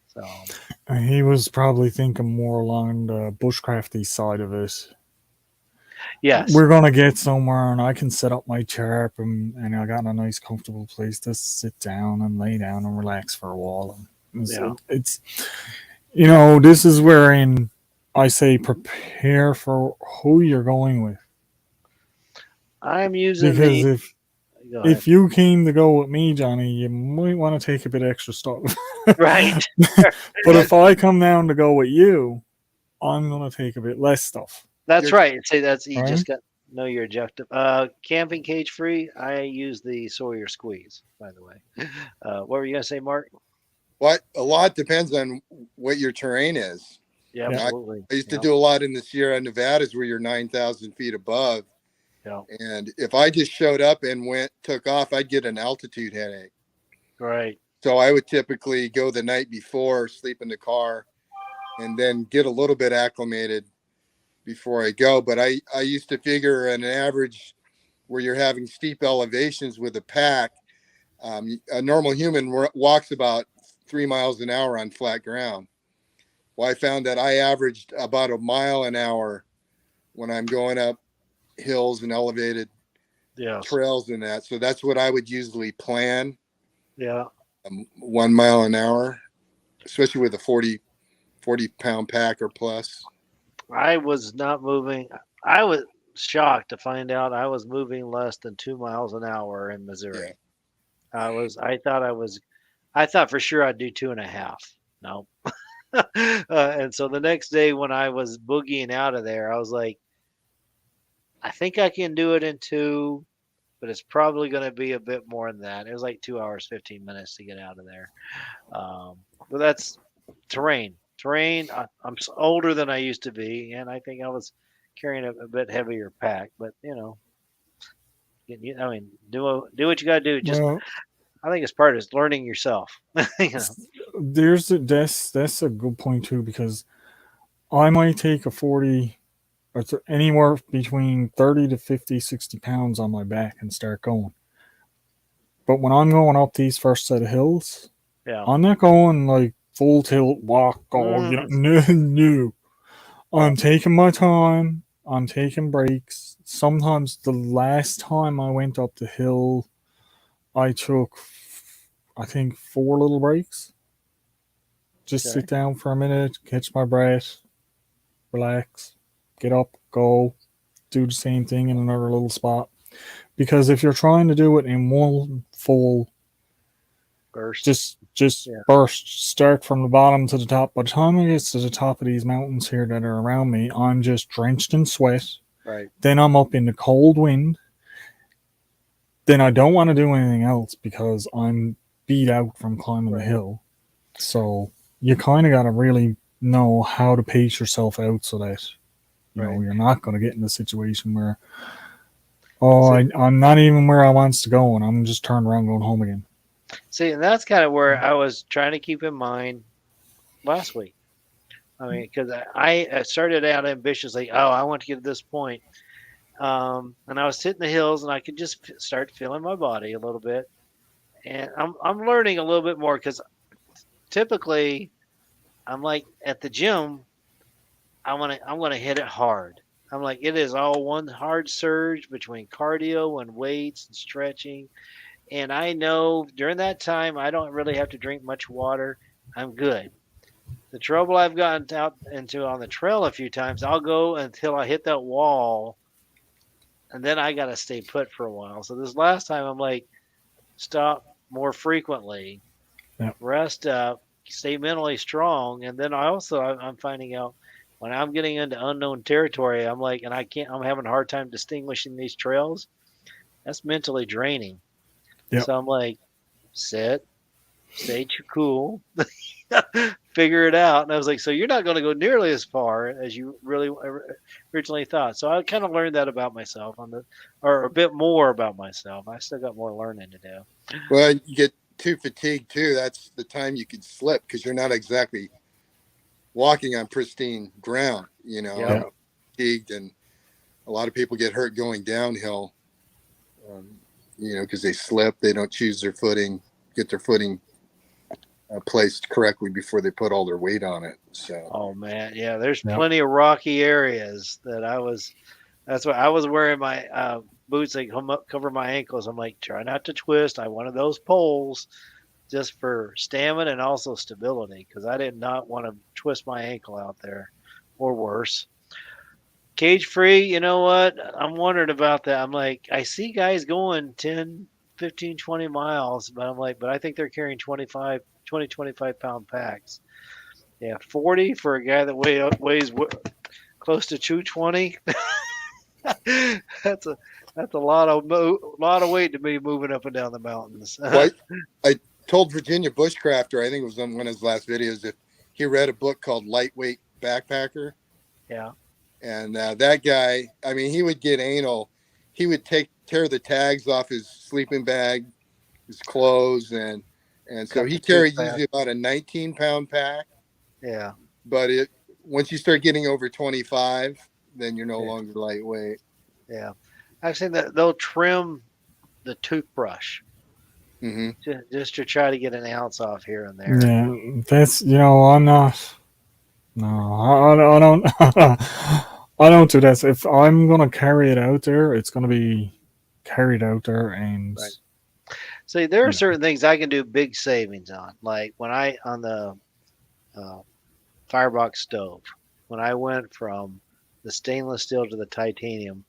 So He was probably thinking more along the bushcrafty side of it. yes, We're gonna get somewhere, and I can set up my tarp, and I got a nice, comfortable place to sit down and lay down and relax for a while. It's this is wherein I say prepare for who you're going with. I'm using Because the. Go ahead. if you came to go with me, Johnny, you might want to take a bit extra stuff. Right. But if I come down to go with you, I'm gonna take a bit less stuff. That's You're- right. See, that's you Right? just got know your objective. Camping cage free. I use the Sawyer squeeze. By the way, what were you gonna say, Mark? What a lot depends on what your terrain is. Yeah, Yeah. absolutely. I used to Yeah. do a lot in the Sierra Nevadas where you're 9,000 feet above. Yeah. And if I just showed up and took off, I'd get an altitude headache. Right. So I would typically go the night before, sleep in the car, and then get a little bit acclimated before I go. But I used to figure an average where you're having steep elevations with a pack. A normal human walks about 3 miles an hour on flat ground. Well, I found that I averaged about a mile an hour when I'm going up hills and elevated Yes. trails and that. So that's what I would usually plan, Yeah. 1 mile an hour, especially with a 40 pound pack or plus. I was not moving. I was shocked to find out I was moving less than 2 miles an hour in Missouri. I thought for sure I'd do 2.5. No. And so the next day when I was boogieing out of there, I was like, I think I can do it in 2, but it's probably going to be a bit more than that. It was like 2 hours, 15 minutes to get out of there. But that's terrain. I'm older than I used to be, and I think I was carrying a bit heavier pack. But I mean, do what you got to do. Just Well, I think it's part of it, learning yourself. You know? that's a good point too, because I might take a 40 or anywhere between 30 to 50, 60 pounds on my back and start going. But when I'm going up these first set of hills, Yeah. I'm not going like full tilt walk, go, no. I'm taking my time. I'm taking breaks. Sometimes the last time I went up the hill, I took, I think, 4 little breaks. Just Okay. sit down for a minute, catch my breath, relax, get up, go, do the same thing in another little spot. Because if you're trying to do it in one full, First. just Yeah. burst, start from the bottom to the top. By the time I get to the top of these mountains here that are around me, I'm just drenched in sweat. Right. Then I'm up in the cold wind. Then I don't want to do anything else because I'm beat out from climbing the hill. So you kind of got to really know how to pace yourself out so that you're not going to get in a situation where I'm not even where I wants to go and I'm just turned around going home again. See, and that's kind of where I was trying to keep in mind last week. I mean, because I started out ambitiously. Oh, I want to get to this point. And I was hitting the hills, and I could just start feeling my body a little bit. And I'm learning a little bit more because typically, I'm like at the gym. I'm gonna hit it hard. I'm like it is all one hard surge between cardio and weights and stretching. And I know during that time I don't really have to drink much water. I'm good. The trouble I've gotten out into on the trail a few times, I'll go until I hit that wall, and then I got to stay put for a while. So this last time, I'm like, stop more frequently, rest up, stay mentally strong, and then I'm finding out when I'm getting into unknown territory, I'm like, and I'm having a hard time distinguishing these trails. That's mentally draining. Yep. So I'm like, sit, stay cool. Figure it out. And I was like, so you're not going to go nearly as far as you really originally thought. So I kind of learned that about myself or a bit more about myself. I still got more learning to do. Well, you get too fatigued too. That's the time you could slip because you're not exactly walking on pristine ground, fatigued, and a lot of people get hurt going downhill, because they slip, they don't choose their footing, get their footing placed correctly before they put all their weight on it. So, oh man, yeah, there's plenty of rocky areas that's why I was wearing my boots that cover my ankles. I'm like, try not to twist. I wanted those poles just for stamina and also stability because I did not want to twist my ankle out there or worse. Cage free, you know what? I'm wondering about that. I'm like, I see guys going 10, 15, 20 miles, but I'm like, but I think they're carrying 25 pound packs. Yeah, 40 for a guy that weighs close to 220. that's a that's a lot of weight to be moving up and down the mountains. Well, I told Virginia Bushcrafter, I think it was on one of his last videos, if he read a book called Lightweight Backpacker. Yeah. And that guy, I mean, he would get anal. He would tear the tags off his sleeping bag, his clothes, and so Cut he the carried tooth back. usually about a 19-pound pack. Yeah. But once you start getting over 25, then you're no Yeah. longer lightweight. Yeah. I've seen that they'll trim the toothbrush Mm-hmm. just to try to get an ounce off here and there. Yeah, that's I'm not. No, I don't. I don't do that. If I'm gonna carry it out there, it's gonna be carried out there, and Right. See, there are Yeah. certain things I can do big savings on, like when on the firebox stove, when I went from the stainless steel to the titanium,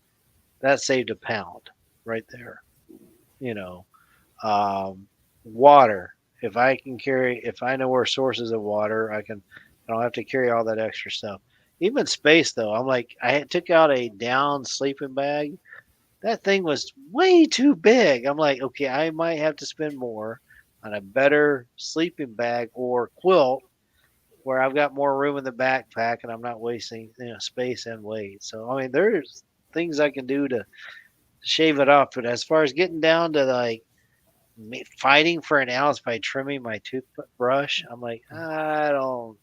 that saved a pound right there. You know, water. If I know where sources of water, I don't have to carry all that extra stuff. Even space, though, I'm like, took out a down sleeping bag. That thing was way too big. I'm like, okay, I might have to spend more on a better sleeping bag or quilt where I've got more room in the backpack and I'm not wasting space and weight. So I mean, there's things I can do to shave it off. But as far as getting down to like fighting for an ounce by trimming my toothbrush, I'm like, I don't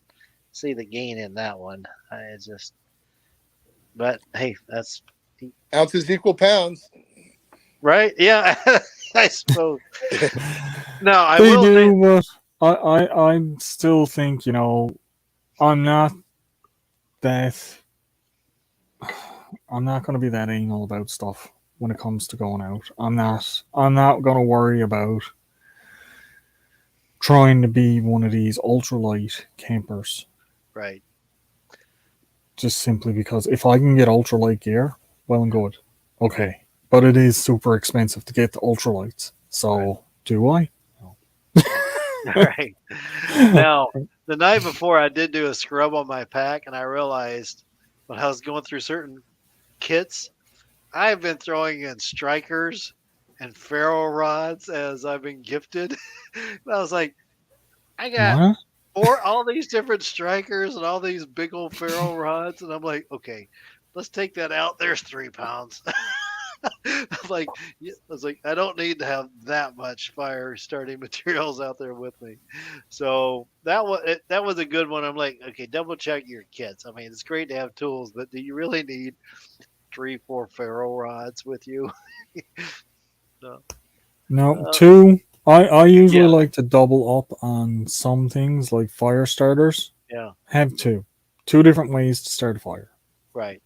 see the gain in that one. It's just, but hey, that's Ounces equal pounds. right. Yeah, I suppose. No, I they will say, do. But I still think I'm not that. I'm not gonna be that anal about stuff when it comes to going out. I'm not. I'm not gonna worry about trying to be one of these ultralight campers. right. Just simply because if I can get ultralight gear, well and good. Okay. But it is super expensive to get the ultralights. So Right. do I? Right. Now, the night before, I did do a scrub on my pack, and I realized when I was going through certain kits, I've been throwing in strikers and ferro rods as I've been gifted. And I was like, I got What? all these different strikers and all these big old ferro rods, and I'm like, okay, let's take that out. There's 3 pounds. I was like, I don't need to have that much fire starting materials out there with me. So that was a good one. I'm like, okay, double check your kits. I mean, it's great to have tools, but do you really need 3, 4 ferro rods with you? No. Two. I usually Yeah. like to double up on some things like fire starters. Yeah, Have two different ways to start a fire. right.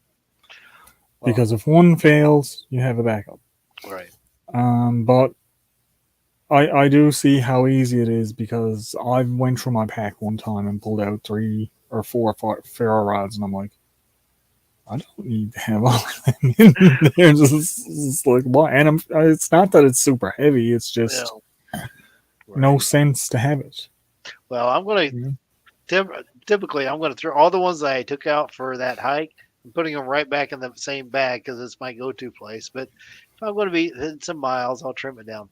Well, Because if one fails, you have a backup. right. But I do see how easy it is because I went through my pack one time and pulled out 3 or 4 ferro rods, and I'm like, I don't need to have all of them in there. Just like what? And it's not that it's super heavy; it's just no Right. sense to have it. Well, I'm going to typically I'm going to throw all the ones that I took out for that hike. I'm putting them right back in the same bag because it's my go-to place. But if I'm going to be in some miles, I'll trim it down.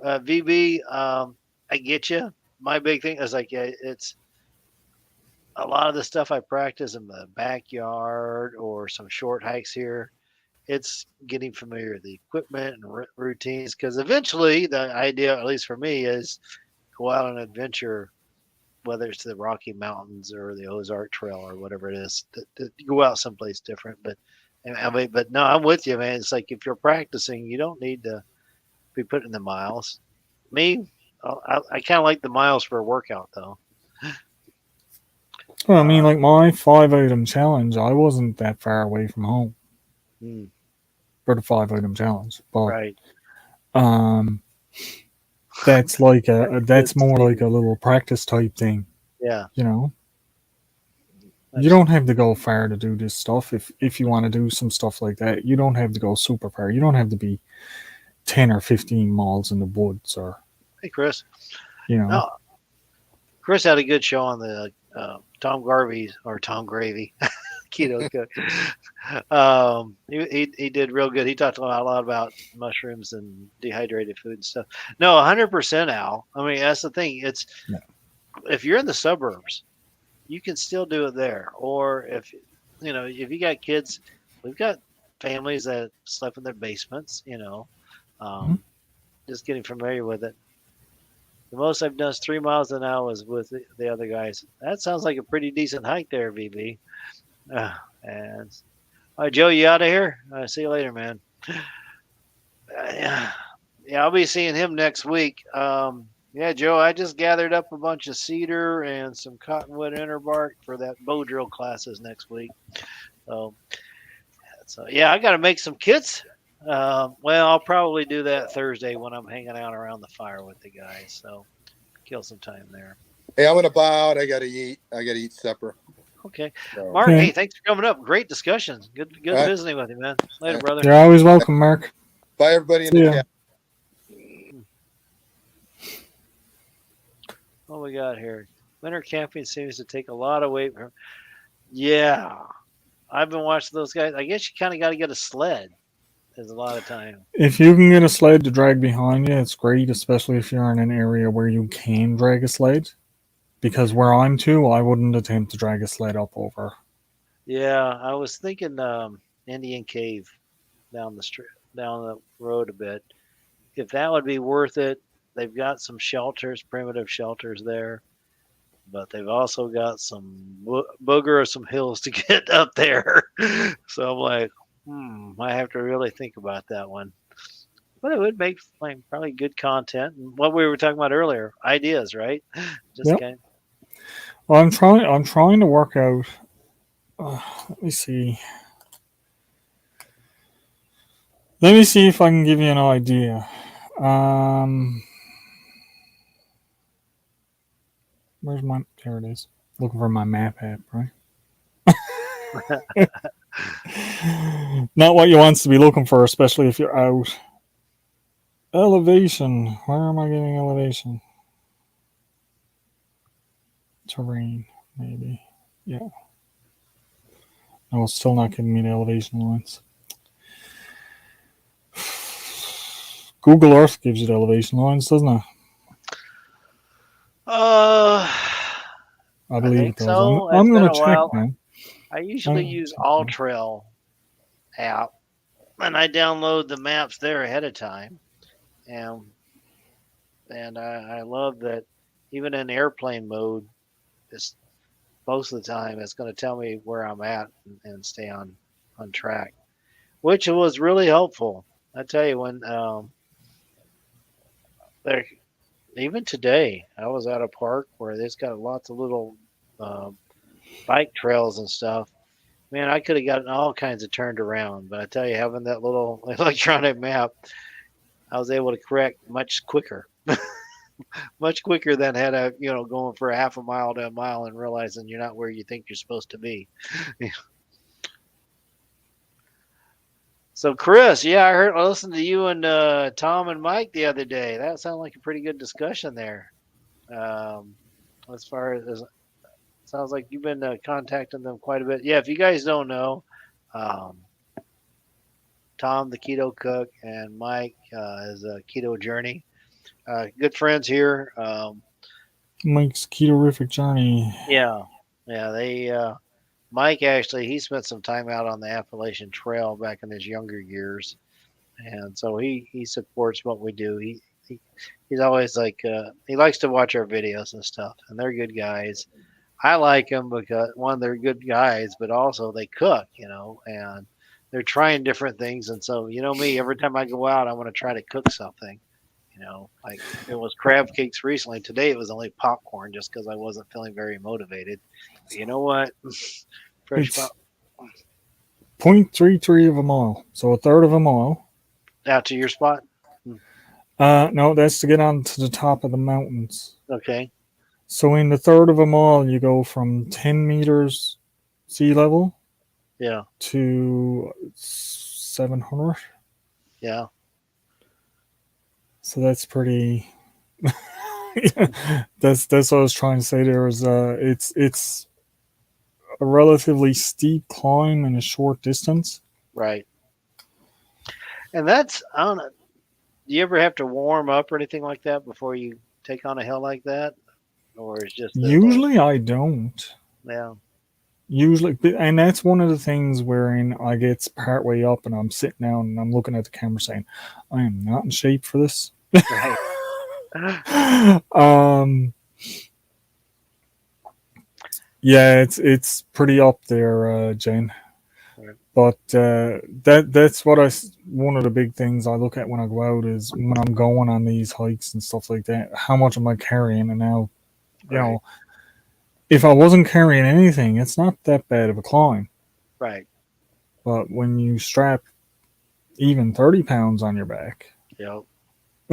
VB, I get you. My big thing is like, it's a lot of the stuff I practice in the backyard or some short hikes here. It's getting familiar with the equipment and routines because eventually the idea, at least for me, is go out on an adventure, whether it's the Rocky Mountains or the Ozark Trail or whatever it is, to go out someplace different. But I mean, but no, I'm with you, man. It's like if you're practicing, you don't need to be putting the miles. Me, I kind of like the miles for a workout though. Well, I mean, like my 5-item challenge, I wasn't that far away from home for the 5-item challenge, but Right. that's like that's more like a little practice type thing, Yeah. you know. You don't have to go far to do this stuff. If you want to do some stuff like that, you don't have to go super far. You don't have to be 10 or 15 miles in the woods, or Hey, Chris. No, Chris had a good show on the Tom Gravy Keto Cook. He did real good. He talked a lot about mushrooms and dehydrated food and stuff. No, 100%, Al. I mean, that's the thing. If you're in the suburbs, you can still do it there. Or if you got kids, we've got families that slept in their basements. Just getting familiar with it. The most I've done is 3 miles an hour was with the other guys. That sounds like a pretty decent hike there, VB. All right, Joe, you out of here? See you later, man. Yeah, I'll be seeing him next week. Yeah, Joe, I just gathered up a bunch of cedar and some cottonwood interbark for that bow drill classes next week. So yeah, I got to make some kits. Well, I'll probably do that Thursday when I'm hanging out around the fire with the guys. So kill some time there. Hey, I'm gonna bow out. I gotta eat supper. Okay, So, Mark. Hey, thanks for coming up. Great discussions. Good right. visiting with you, man. Later, brother. you're always welcome, Mark. bye, everybody in See the ya. chat. What we got here? Winter camping seems to take a lot of weight from. Yeah, I've been watching those guys. I guess you kind of got to get a sled. There's a lot of time. If you can get a sled to drag behind you, it's great, especially if you're in an area where you can drag a sled. Because where I'm to, I wouldn't attempt to drag a sled up over. Yeah, I was thinking Indian Cave down the road a bit. If that would be worth it, they've got some shelters, primitive shelters there, but they've also got some booger or some hills to get up there. So I'm like, I have to really think about that one. But it would make probably good content. And what we were talking about earlier, ideas, right? Just Yep. kind. Well, I'm trying to work out. Let me see. Let me see if I can give you an idea. Where's my? There it is. Looking for my map app, right? Not what you want to be looking for, especially if you're out. Elevation. Where am I getting elevation? Terrain, maybe. Yeah. No, it's still not giving me the elevation lines. Google Earth gives you the elevation lines, doesn't it? I believe think it does. so. I'm It's going been to a check while. now. I usually use AllTrail app, and I download the maps there ahead of time. And I love that even in airplane mode, it's most of the time it's going to tell me where I'm at and stay on track, which was really helpful. I tell you, when there, even today, I was at a park where there's got lots of little bike trails and stuff. Man, I could have gotten all kinds of turned around, but I tell you, having that little electronic map, I was able to correct much quicker. Much quicker than had I, going for a half a mile to a mile and realizing you're not where you think you're supposed to be. So, Chris, yeah, I listened to you and Tom and Mike the other day. That sounded like a pretty good discussion there. As far as sounds like you've been contacting them quite a bit. Yeah, if you guys don't know, Tom, the Keto Cook, and Mike is a Keto Journey. Good friends here. Mike's Keto-rific Journey. Yeah. They Mike actually he spent some time out on the Appalachian Trail back in his younger years, and so he supports what we do. He's always like he likes to watch our videos and stuff, and they're good guys. I like them because one, they're good guys, but also they cook, and they're trying different things. And so me, every time I go out, I want to try to cook something. Like it was crab cakes recently. Today it was only popcorn just because I wasn't feeling very motivated. But you know what? It's 0.33 of a mile, so a third of a mile. Out to your spot? No, that's to get onto the top of the mountains. Okay. So in the third of a mile, you go from 10 meters sea level Yeah. to 700. Yeah. So that's pretty. that's what I was trying to say. There was it's a relatively steep climb in a short distance. Right. And that's, I don't know. Do you ever have to warm up or anything like that before you take on a hill like that? Or is just that like, Usually I don't. yeah, Usually, and that's one of the things wherein I get part way up and I'm sitting down and I'm looking at the camera saying, I am not in shape for this. right. um, yeah, it's pretty up there, Jen. Right. But that's what one of the big things I look at when I go out is when I'm going on these hikes and stuff like that. How much am I carrying? And now, you Right. know, if I wasn't carrying anything, it's not that bad of a climb. Right. But when you strap even 30 pounds on your back, Yep.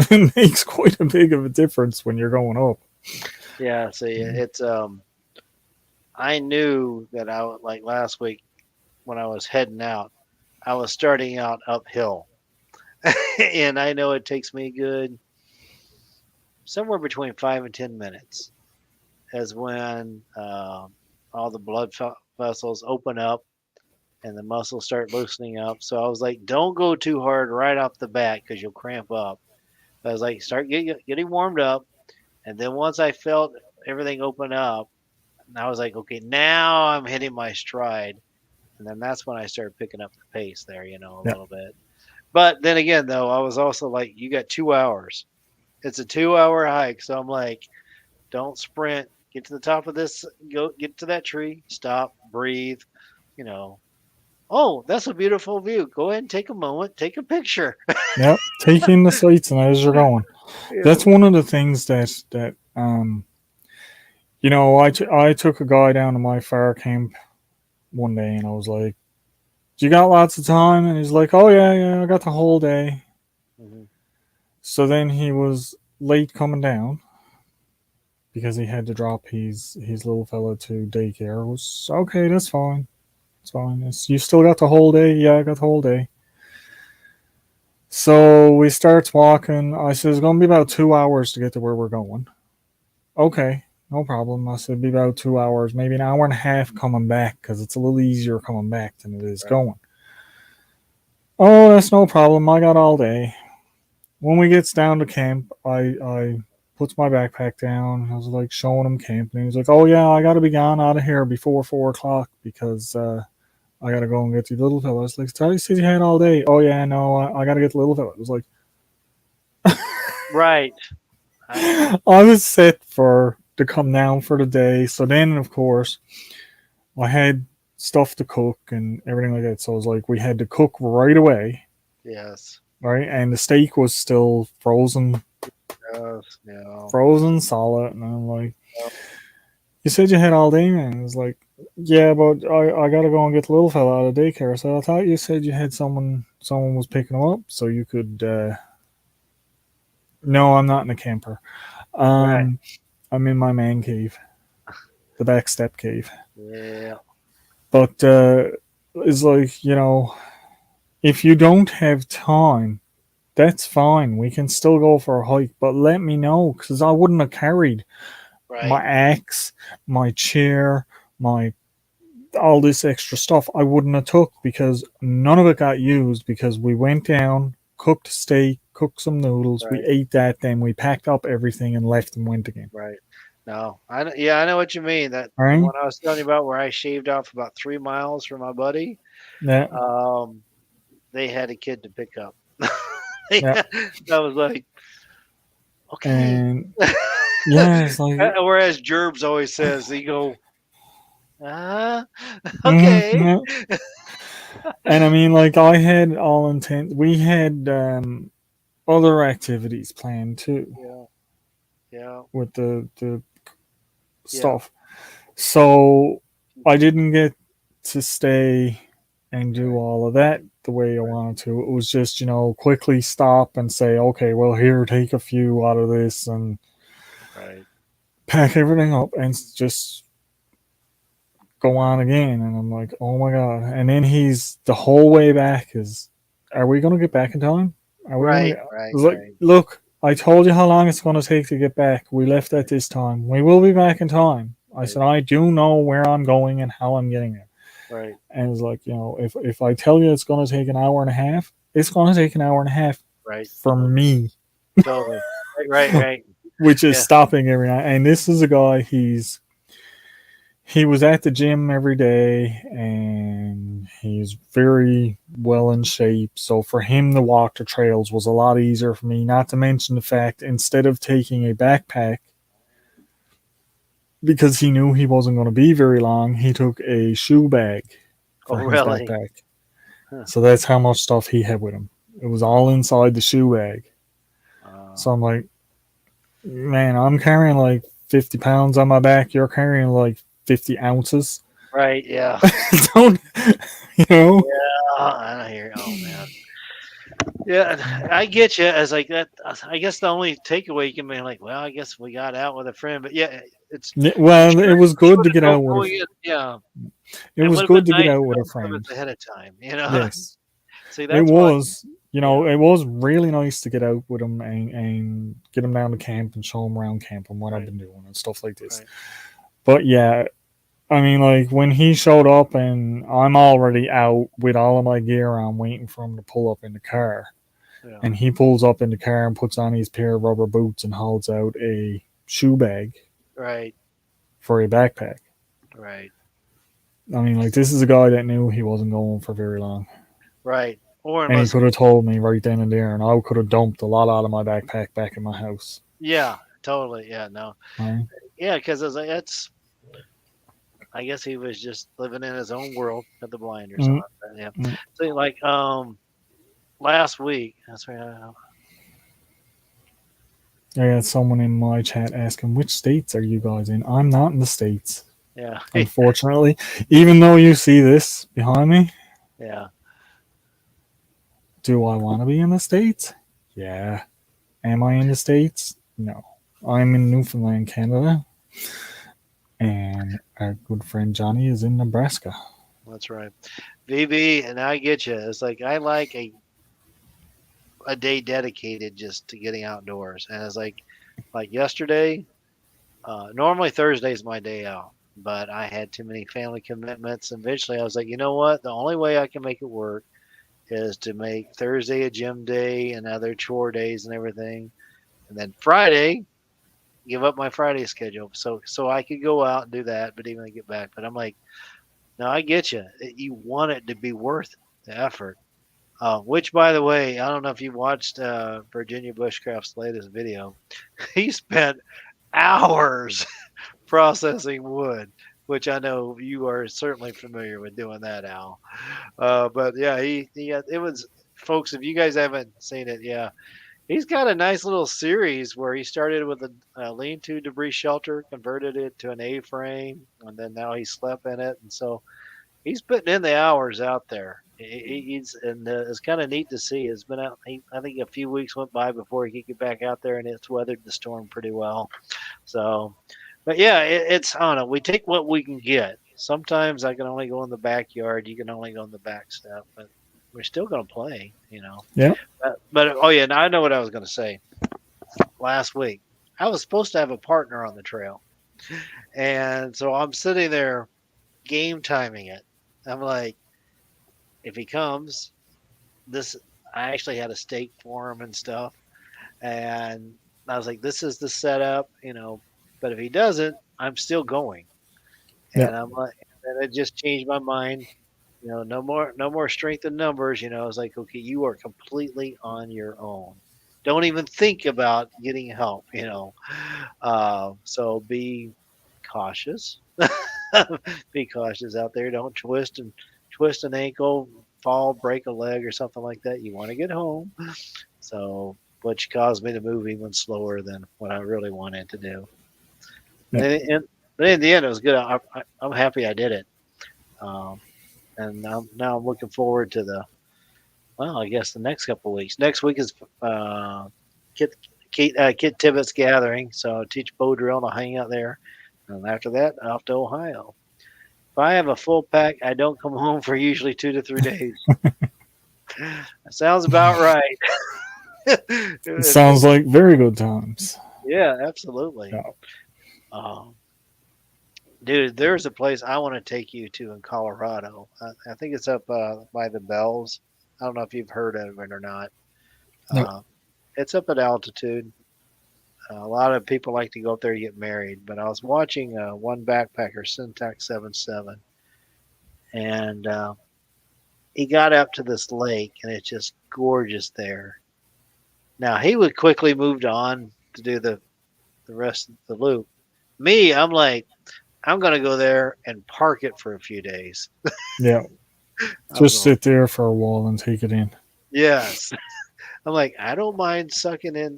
it makes quite a big of a difference when you're going up. Yeah. See, it's, I knew that I would, like last week when I was heading out, I was starting out uphill. And I know it takes me good somewhere between 5 and 10 minutes as when all the blood vessels open up and the muscles start loosening up. So I was like, don't go too hard right off the bat because you'll cramp up. I was like, start getting warmed up. And then once I felt everything open up, and I was like, okay, now I'm hitting my stride. And then that's when I started picking up the pace there, a little bit. But then again, though, I was also like, you got 2 hours. It's a 2-hour hike. So I'm like, don't sprint. Get to the top of this, go get to that tree, stop, breathe, Oh, that's a beautiful view. Go ahead and take a moment, take a picture. Yep, taking the sights and as you're going. Yeah. That's one of the things that I took a guy down to my fire camp one day and I was like, "You got lots of time?" And he's like, "Oh yeah, I got the whole day." Mm-hmm. So then he was late coming down because he had to drop his little fella to daycare. It was okay, that's fine. It's fine. You still got the whole day? Yeah, I got the whole day. So we start walking. I said, it's going to be about 2 hours to get to where we're going. Okay, no problem. I said, it'd be about 2 hours, maybe an hour and a half coming back because it's a little easier coming back than it is going. Oh, that's no problem. I got all day. When we gets down to camp, I puts my backpack down. I was like showing him camp, and he was like, "Oh yeah, I got to be gone out of here before 4 o'clock because I got to go and get the little fella." I was like, "You said you had all day." "Oh yeah, no, I got to get the little fella." It was like, right. I was set to come down for the day. So then, of course, I had stuff to cook and everything like that. So I was like, we had to cook right away. Yes. Right, and the steak was still frozen. Yes. Yeah. Frozen solid, and I'm like, "You said you had all day, man." And it was like, "Yeah, but I gotta go and get the little fella out of daycare." So I thought you said you had someone was picking him up, so you could. No, I'm not in a camper. Right. I'm in my man cave, the back step cave. Yeah. But it's like, if you don't have time, that's fine. We can still go for a hike, but let me know because I wouldn't have carried my axe, my chair, all this extra stuff. I wouldn't have took because none of it got used because we went down, cooked steak, cooked some noodles, we ate that, then we packed up everything and left and went again. Right. No, I know what you mean. That Right? when I was telling you about where I shaved off about 3 miles from my buddy, Yeah. they had a kid to pick up. Yeah. I was like, okay. And yeah, it's like, whereas Gerbs always says, he go, okay. Mm-hmm, yeah. And I mean, like, I had all intent. We had other activities planned too. Yeah. With the stuff. So I didn't get to stay and do all of that the way I wanted to. It was just, quickly stop and say, okay, well, here, take a few out of this and pack everything up and just go on again, and I'm like, oh my god! And then he's the whole way back is, are we gonna get back in time? Are we gonna Right, get? right, It's like, right, look, I told you how long it's gonna take to get back. We left at this time. We will be back in time. I right, said I do know where I'm going and how I'm getting there. right. And it's like, if I tell you it's gonna take an hour and a half, it's gonna take an hour and a half Right. for me, Totally. Right, right. which is Yeah. stopping every night. And this is a guy. He was at the gym every day and he's very well in shape. So for him to walk the trails was a lot easier for me, not to mention the fact instead of taking a backpack, because he knew he wasn't going to be very long, he took a shoe bag Oh, for his really? backpack. Huh. So that's how much stuff he had with him. It was all inside the shoe bag. So I'm like, man, I'm carrying like 50 pounds on my back. You're carrying like 50 ounces. Right, yeah. Don't, you know? I hear. Oh man. Yeah, I get you. As like that, I guess the only takeaway you can be like, well, I guess we got out with a friend, but yeah, it's. Yeah, I'm well, sure it was you good would to have get known out with going in. Yeah, it it was would have been good to get nice out to with know a some of friend. it ahead of time. You know. Yes. See, It that's why. was, Yeah. it was really nice to get out with him and get him down to camp and show him around camp and what I've Right. been doing and stuff like this. Right. But yeah, I mean, like when he showed up and I'm already out with all of my gear on, waiting for him to pull up in the car. Yeah. And he pulls up in the car and puts on his pair of rubber boots and holds out a shoe bag Right. for a backpack. Right. I mean, like this is a guy that knew he wasn't going for very long. Right. Or And he unless. could have told me right then and there, and I could have dumped a lot out of my backpack back in my house. Yeah. Totally. Yeah. No. Right? Yeah, because like, that's. I guess he was just living in his own world with the blinders Mm, on. But, yeah. mm. So like last week. That's right. I got someone in my chat asking, which states are you guys in? I'm not in the States, Yeah. unfortunately. Even though you see this behind me, Yeah. do I want to be in the States? Yeah. Am I in the States? No. I'm in Newfoundland, Canada. And our good friend Johnny is in Nebraska. That's right. VB, and I get you. It's like I like a day dedicated just to getting outdoors, and it's like yesterday. Normally Thursday's my day out, but I had too many family commitments. And eventually, I was like, you know what? The only way I can make it work is to make Thursday a gym day and other chore days and everything, and then Friday give up my Friday schedule so I could go out and do that, but even get back. But I'm like, no, I get you. You want it to be worth the effort. Which, by the way, I don't know if you watched Virginia Bushcraft's latest video. He spent hours processing wood, which I know you are certainly familiar with doing that, Al. But yeah, it was, folks. If you guys haven't seen it, yeah, he's got a nice little series where he started with a lean-to debris shelter, converted it to an A-frame, and then now he slept in it, and so he's putting in the hours out there. It's kind of neat to see. It's been out. I think a few weeks went by before he could get back out there, and it's weathered the storm pretty well. So, but yeah, it's I don't know. We take what we can get. Sometimes I can only go in the backyard. You can only go in the back step, but we're still going to play. Yeah. But oh yeah, now I know what I was going to say. Last week, I was supposed to have a partner on the trail, and so I'm sitting there game timing it. I'm like, if he comes, I actually had a stake for him and stuff, and I was like, this is the setup, but if he doesn't, I'm still going. And Yeah. I'm like, and it just changed my mind. No more strength in numbers. I was like, okay, you are completely on your own. Don't even think about getting help. So be cautious. Be cautious out there. Don't twist an ankle, fall, break a leg, or something like that. You want to get home. So, which caused me to move even slower than what I really wanted to do. Yeah. But in the end, it was good. I'm happy I did it. And now I'm looking forward to I guess the next couple of weeks. Next week is Kit Tibbetts gathering, so I'll teach bow drill and I'll hang out there. And after that, off to Ohio. I have a full pack, I don't come home for usually 2 to 3 days. That sounds about right. It sounds like very good times. Yeah, absolutely. Yeah. Um, dude, there's a place I want to take you to in Colorado. I think it's up by the Bells. I don't know if you've heard of it or not. No. It's up at altitude. A lot of people like to go up there to get married, but I was watching one backpacker, Syntax 77, and he got up to this lake, and it's just gorgeous there. Now, he would quickly moved on to do the rest of the loop. Me, I'm like, I'm going to go there and park it for a few days. Yeah. Just sit there for a while and take it in. Yes. I'm like, I don't mind sucking in,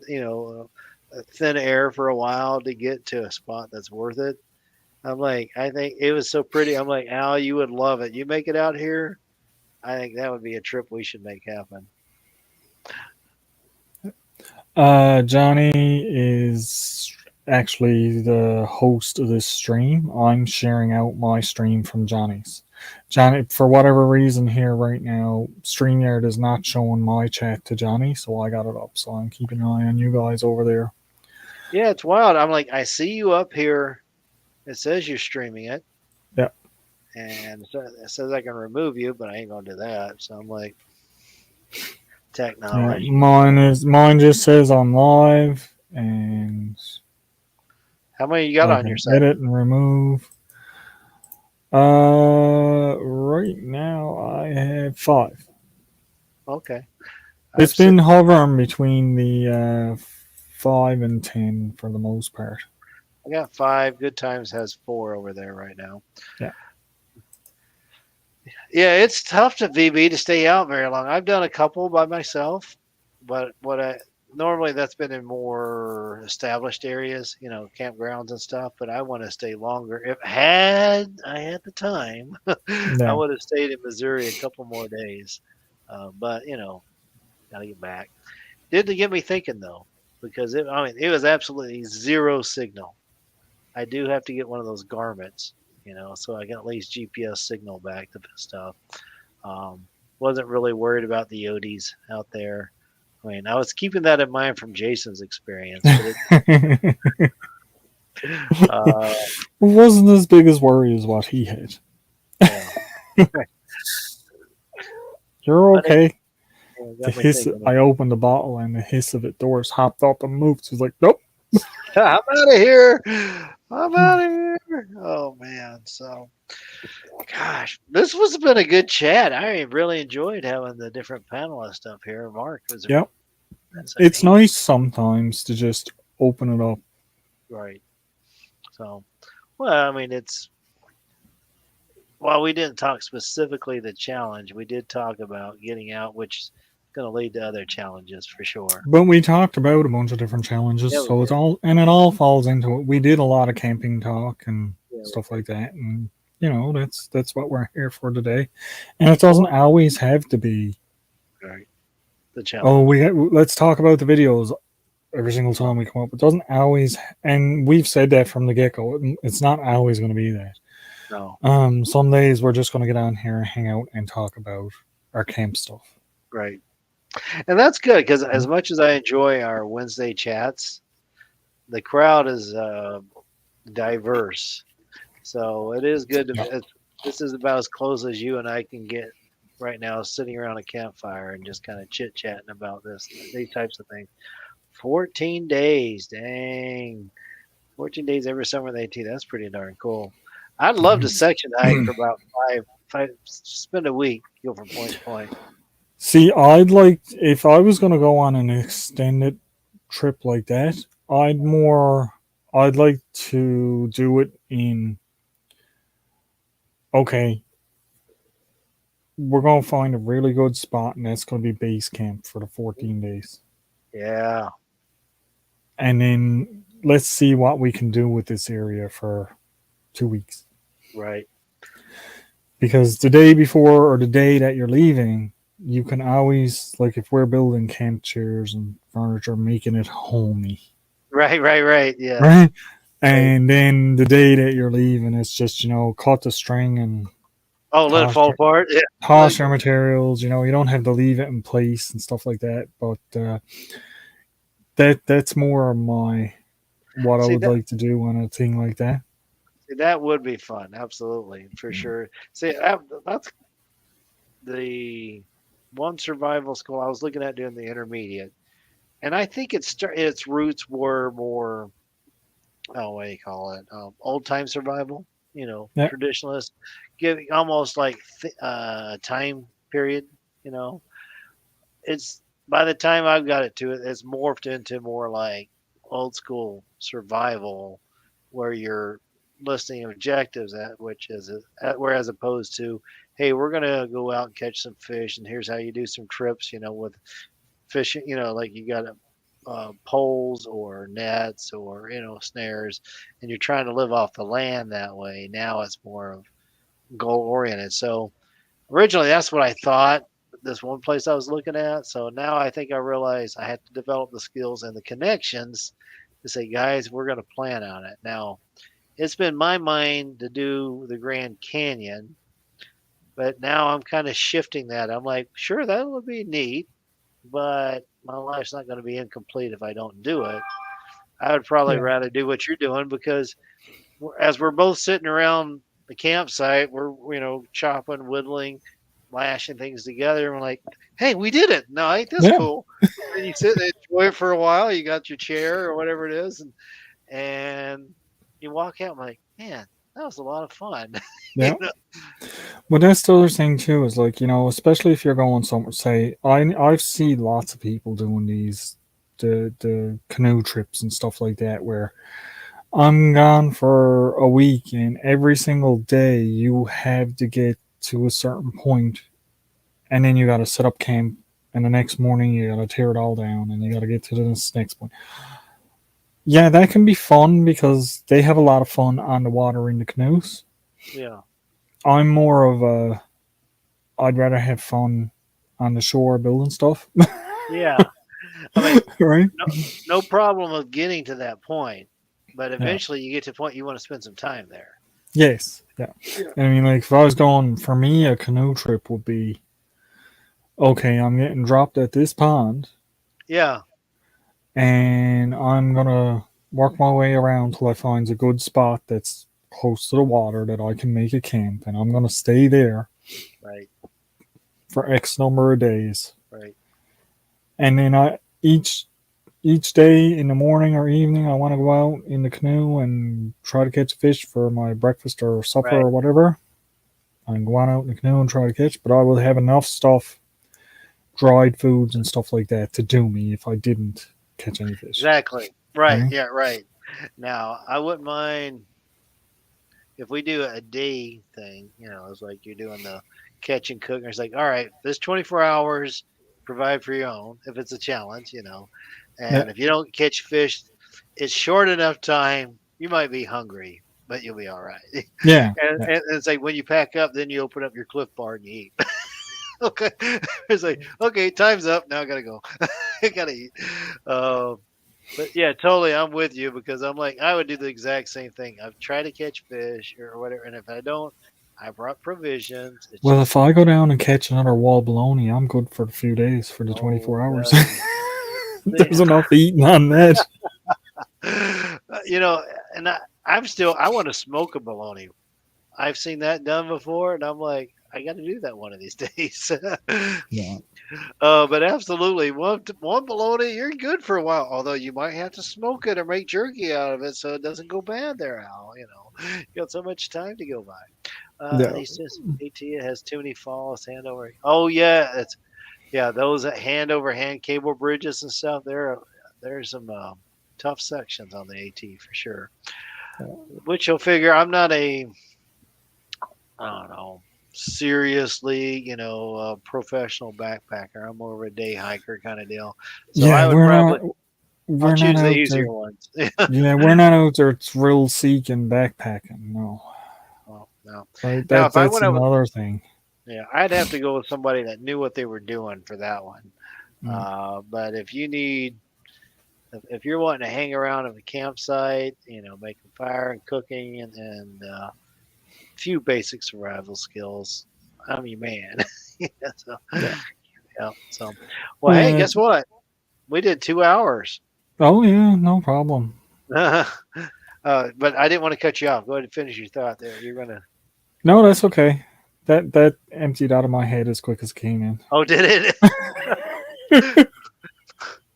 thin air for a while to get to a spot that's worth it. I'm like, I think it was so pretty. I'm like, Al, you would love it. You make it out here, I think that would be a trip we should make happen. Johnny is actually the host of this stream. I'm sharing out my stream from Johnny's. Johnny, for whatever reason here right now, StreamYard is not showing my chat to Johnny, so I got it up. So I'm keeping an eye on you guys over there. Yeah, it's wild. I'm like, I see you up here. It says you're streaming it. Yeah. And it says I can remove you, but I ain't going to do that. So I'm like, technology. Yeah, mine just says I'm live, and how many you got on your side? Edit and remove. Right now I have 5. Okay. It's been hovering between the 5 and 10 for the most part. I got 5. Good Times has 4 over there right now. Yeah. Yeah, it's tough to VB to stay out very long. I've done a couple by myself, but normally that's been in more established areas, campgrounds and stuff. But I want to stay longer. If I had the time, I would have stayed in Missouri a couple more days. But gotta get back. Did get me thinking though, because it was absolutely zero signal. I do have to get one of those garments, so I can at least GPS signal back to stuff. Wasn't really worried about the Yodis out there. I was keeping that in mind from Jason's experience. But it wasn't as big as worry as what he had. Yeah. You're okay. The hiss. I opened the bottle and the hiss of it. Doors hopped up and moved. She's like, nope. I'm out of here. I'm out of here. Oh man. So, gosh, this has been a good chat. I really enjoyed having the different panelists up here. Mark was. Yep. It's nice sometimes to just open it up. Right. So, well, while we didn't talk specifically the challenge, we did talk about getting out, which is going to lead to other challenges for sure. But we talked about a bunch of different challenges, so it all falls into it. We did a lot of camping talk and stuff like that, and that's what we're here for today. And it doesn't always have to be right. The challenge. Let's talk about the videos every single time we come up. It doesn't always, and we've said that from the get-go. It's not always going to be that. No. Some days we're just going to get on here and hang out and talk about our camp stuff. Right. And that's good because as much as I enjoy our Wednesday chats, the crowd is diverse. So it is good to. This is about as close as you and I can get right now, sitting around a campfire and just kind of chit chatting about these types of things. 14 days, dang! 14 days every summer they teach. That's pretty darn cool. I'd love to section hike for about five. Spend a week, go from point to point. See, if I was going to go on an extended trip like that, I'd like to do it in, okay, we're going to find a really good spot, and that's going to be base camp for the 14 days. Yeah. And then let's see what we can do with this area for 2 weeks. Right. Because the day before or the day that you're leaving, you can always, like if we're building camp chairs and furniture, making it homey. Right. Yeah. Right? And then the day that you're leaving, it's just, cut the string and let it fall apart. Yeah. toss your materials. You don't have to leave it in place and stuff like that. But that's more of what I would like to do on a thing like that. That would be fun. Absolutely. For sure. See, that's the one survival school I was looking at doing the intermediate. And I think its roots were more, what do you call it? Old time survival, Yep. traditionalist, giving almost like time period, It's by the time I've got it to it, it's morphed into more like old school survival where you're listing objectives where as opposed to, hey, we're going to go out and catch some fish and here's how you do some trips, with fishing, like you got poles or nets or snares, and you're trying to live off the land that way. Now it's more of goal oriented. So originally that's what I thought this one place I was looking at. So now I think I realize I have to develop the skills and the connections to say, guys, we're going to plan on it. Now it's been my mind to do the Grand Canyon, but now I'm kind of shifting that. I'm like, sure, that would be neat, but my life's not going to be incomplete if I don't do it. I would probably rather do what you're doing because as we're both sitting around the campsite, we're, chopping, whittling, lashing things together. And we're like, hey, we did it. No, ain't this cool? And you sit and enjoy it for a while. You got your chair or whatever it is. And you walk out, I'm like, man, that was a lot of fun. Yeah. Well, that's the other thing too, is like, especially if you're going somewhere, say, I've seen lots of people doing the canoe trips and stuff like that, where I'm gone for a week and every single day you have to get to a certain point and then you got to set up camp and the next morning you got to tear it all down and you got to get to this next point. Yeah, that can be fun because they have a lot of fun on the water in the canoes. Yeah. I'm more of I'd rather have fun on the shore building stuff. Yeah. I mean, right? No problem of getting to that point, but eventually you get to the point you want to spend some time there. Yes. Yeah. I mean, like if I was going, for me, a canoe trip would be, okay, I'm getting dropped at this pond. Yeah. And I'm going to work my way around till I find a good spot that's close to the water that I can make a camp. And I'm going to stay there. Right. For X number of days. Right. And then each day in the morning or evening, I want to go out in the canoe and try to catch fish for my breakfast or supper or whatever. I can go on out in the canoe and try to catch, but I will have enough stuff, dried foods and stuff like that to do me if I didn't catch any fish. Exactly. Right. Yeah. Right. Now, I wouldn't mind if we do a day thing, it's like you're doing the catch and cook. And it's like, all right, this 24 hours, provide for your own if it's a challenge, And if you don't catch fish, it's short enough time. You might be hungry, but you'll be all right. Yeah. And it's like when you pack up, then you open up your Cliff Bar and you eat. Okay. It's like, okay, time's up. Now I got to go. I got to eat. But yeah, totally. I'm with you because I'm like, I would do the exact same thing. I've tried to catch fish or whatever. And if I don't, I brought provisions. Well, if I go down and catch another wall bologna, I'm good for a few days for the 24 hours. There's enough eating on that. And I want to smoke a bologna. I've seen that done before, and I'm like, I got to do that one of these days. Yeah. But absolutely, one bologna, you're good for a while. Although you might have to smoke it or make jerky out of it so it doesn't go bad there, Al. You got so much time to go by. He says AT has too many falls hand over. Oh yeah, those hand over hand cable bridges and stuff. There's some tough sections on the AT for sure. Which you'll figure I'm not I don't know, seriously, professional backpacker. I'm more of a day hiker kind of deal. So yeah, I'll choose the easier ones. Yeah, we're not out there thrill seeking backpacking. No. Well, no. Right, that's another thing. Yeah, I'd have to go with somebody that knew what they were doing for that one. But if you need if you're wanting to hang around at the campsite, making fire and cooking and a few basic survival skills, I'm your man. So, yeah. So, well, hey, guess what? We did 2 hours. Oh yeah, no problem. But I didn't want to cut you off. Go ahead and finish your thought there. You're gonna. No, that's okay. That emptied out of my head as quick as it came in. Oh, did it?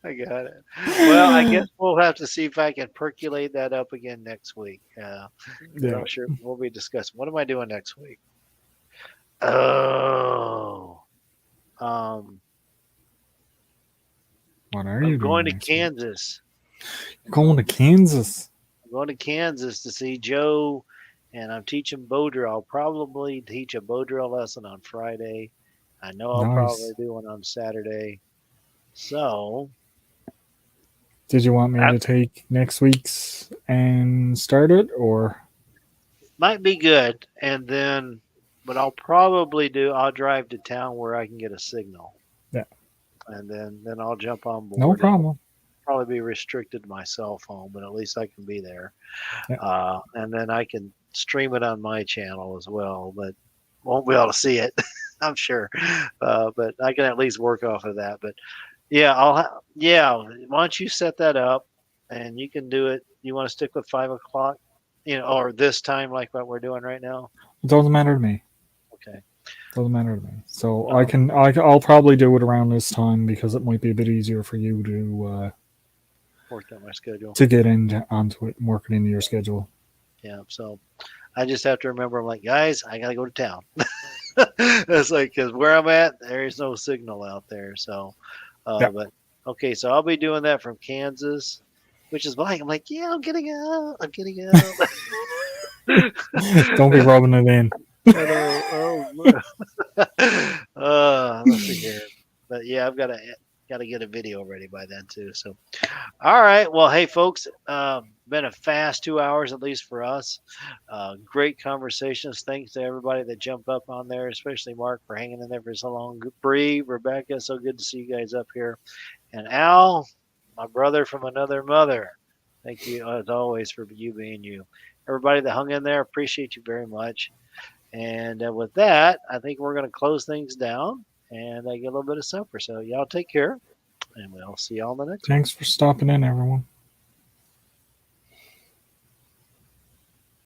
I got it. Well, I guess we'll have to see if I can percolate that up again next week. Yeah. I'm sure we'll be discussing. What am I doing next week? Oh, What are you I'm going to doing? Kansas. You're going to Kansas. I'm going to Kansas to see Joe, and I'm teaching bow drill. I'll probably teach a bow drill lesson on Friday. I know I'll probably do one on Saturday. So, did you want me to take next week's and start it, or might be good? And then, what I'll probably do, I'll drive to town where I can get a signal. Yeah. And then I'll jump on board. No problem. Probably be restricted to my cell phone, but at least I can be there. Yeah. And then I can stream it on my channel as well, but won't be able to see it, I'm sure. But I can at least work off of that. But yeah, why don't you set that up and you can do it. You want to stick with 5 o'clock, or this time like what we're doing right now? It doesn't matter to me. Okay. Doesn't matter to me. So I'll probably do it around this time because it might be a bit easier for you to work on my schedule to get onto it and work it into your schedule. Yeah. So I just have to remember, I'm like, guys, I got to go to town. It's like, because where I'm at, there is no signal out there. So, but okay, so I'll be doing that from Kansas, which is why I'm like, yeah, I'm getting out. Don't be rubbing it in. Let's see here. But yeah, I've got to get a video ready by then too. So, all right. Well, hey folks, been a fast 2 hours at least for us. Great conversations. Thanks to everybody that jumped up on there, especially Mark for hanging in there for so long. Bree, Rebecca, so good to see you guys up here, and Al, my brother from another mother. Thank you as always for you being you. Everybody that hung in there, appreciate you very much. And with that, I think we're going to close things down and get a little bit of supper. So y'all take care, and we'll see y'all on the next one. Thanks for stopping in, everyone.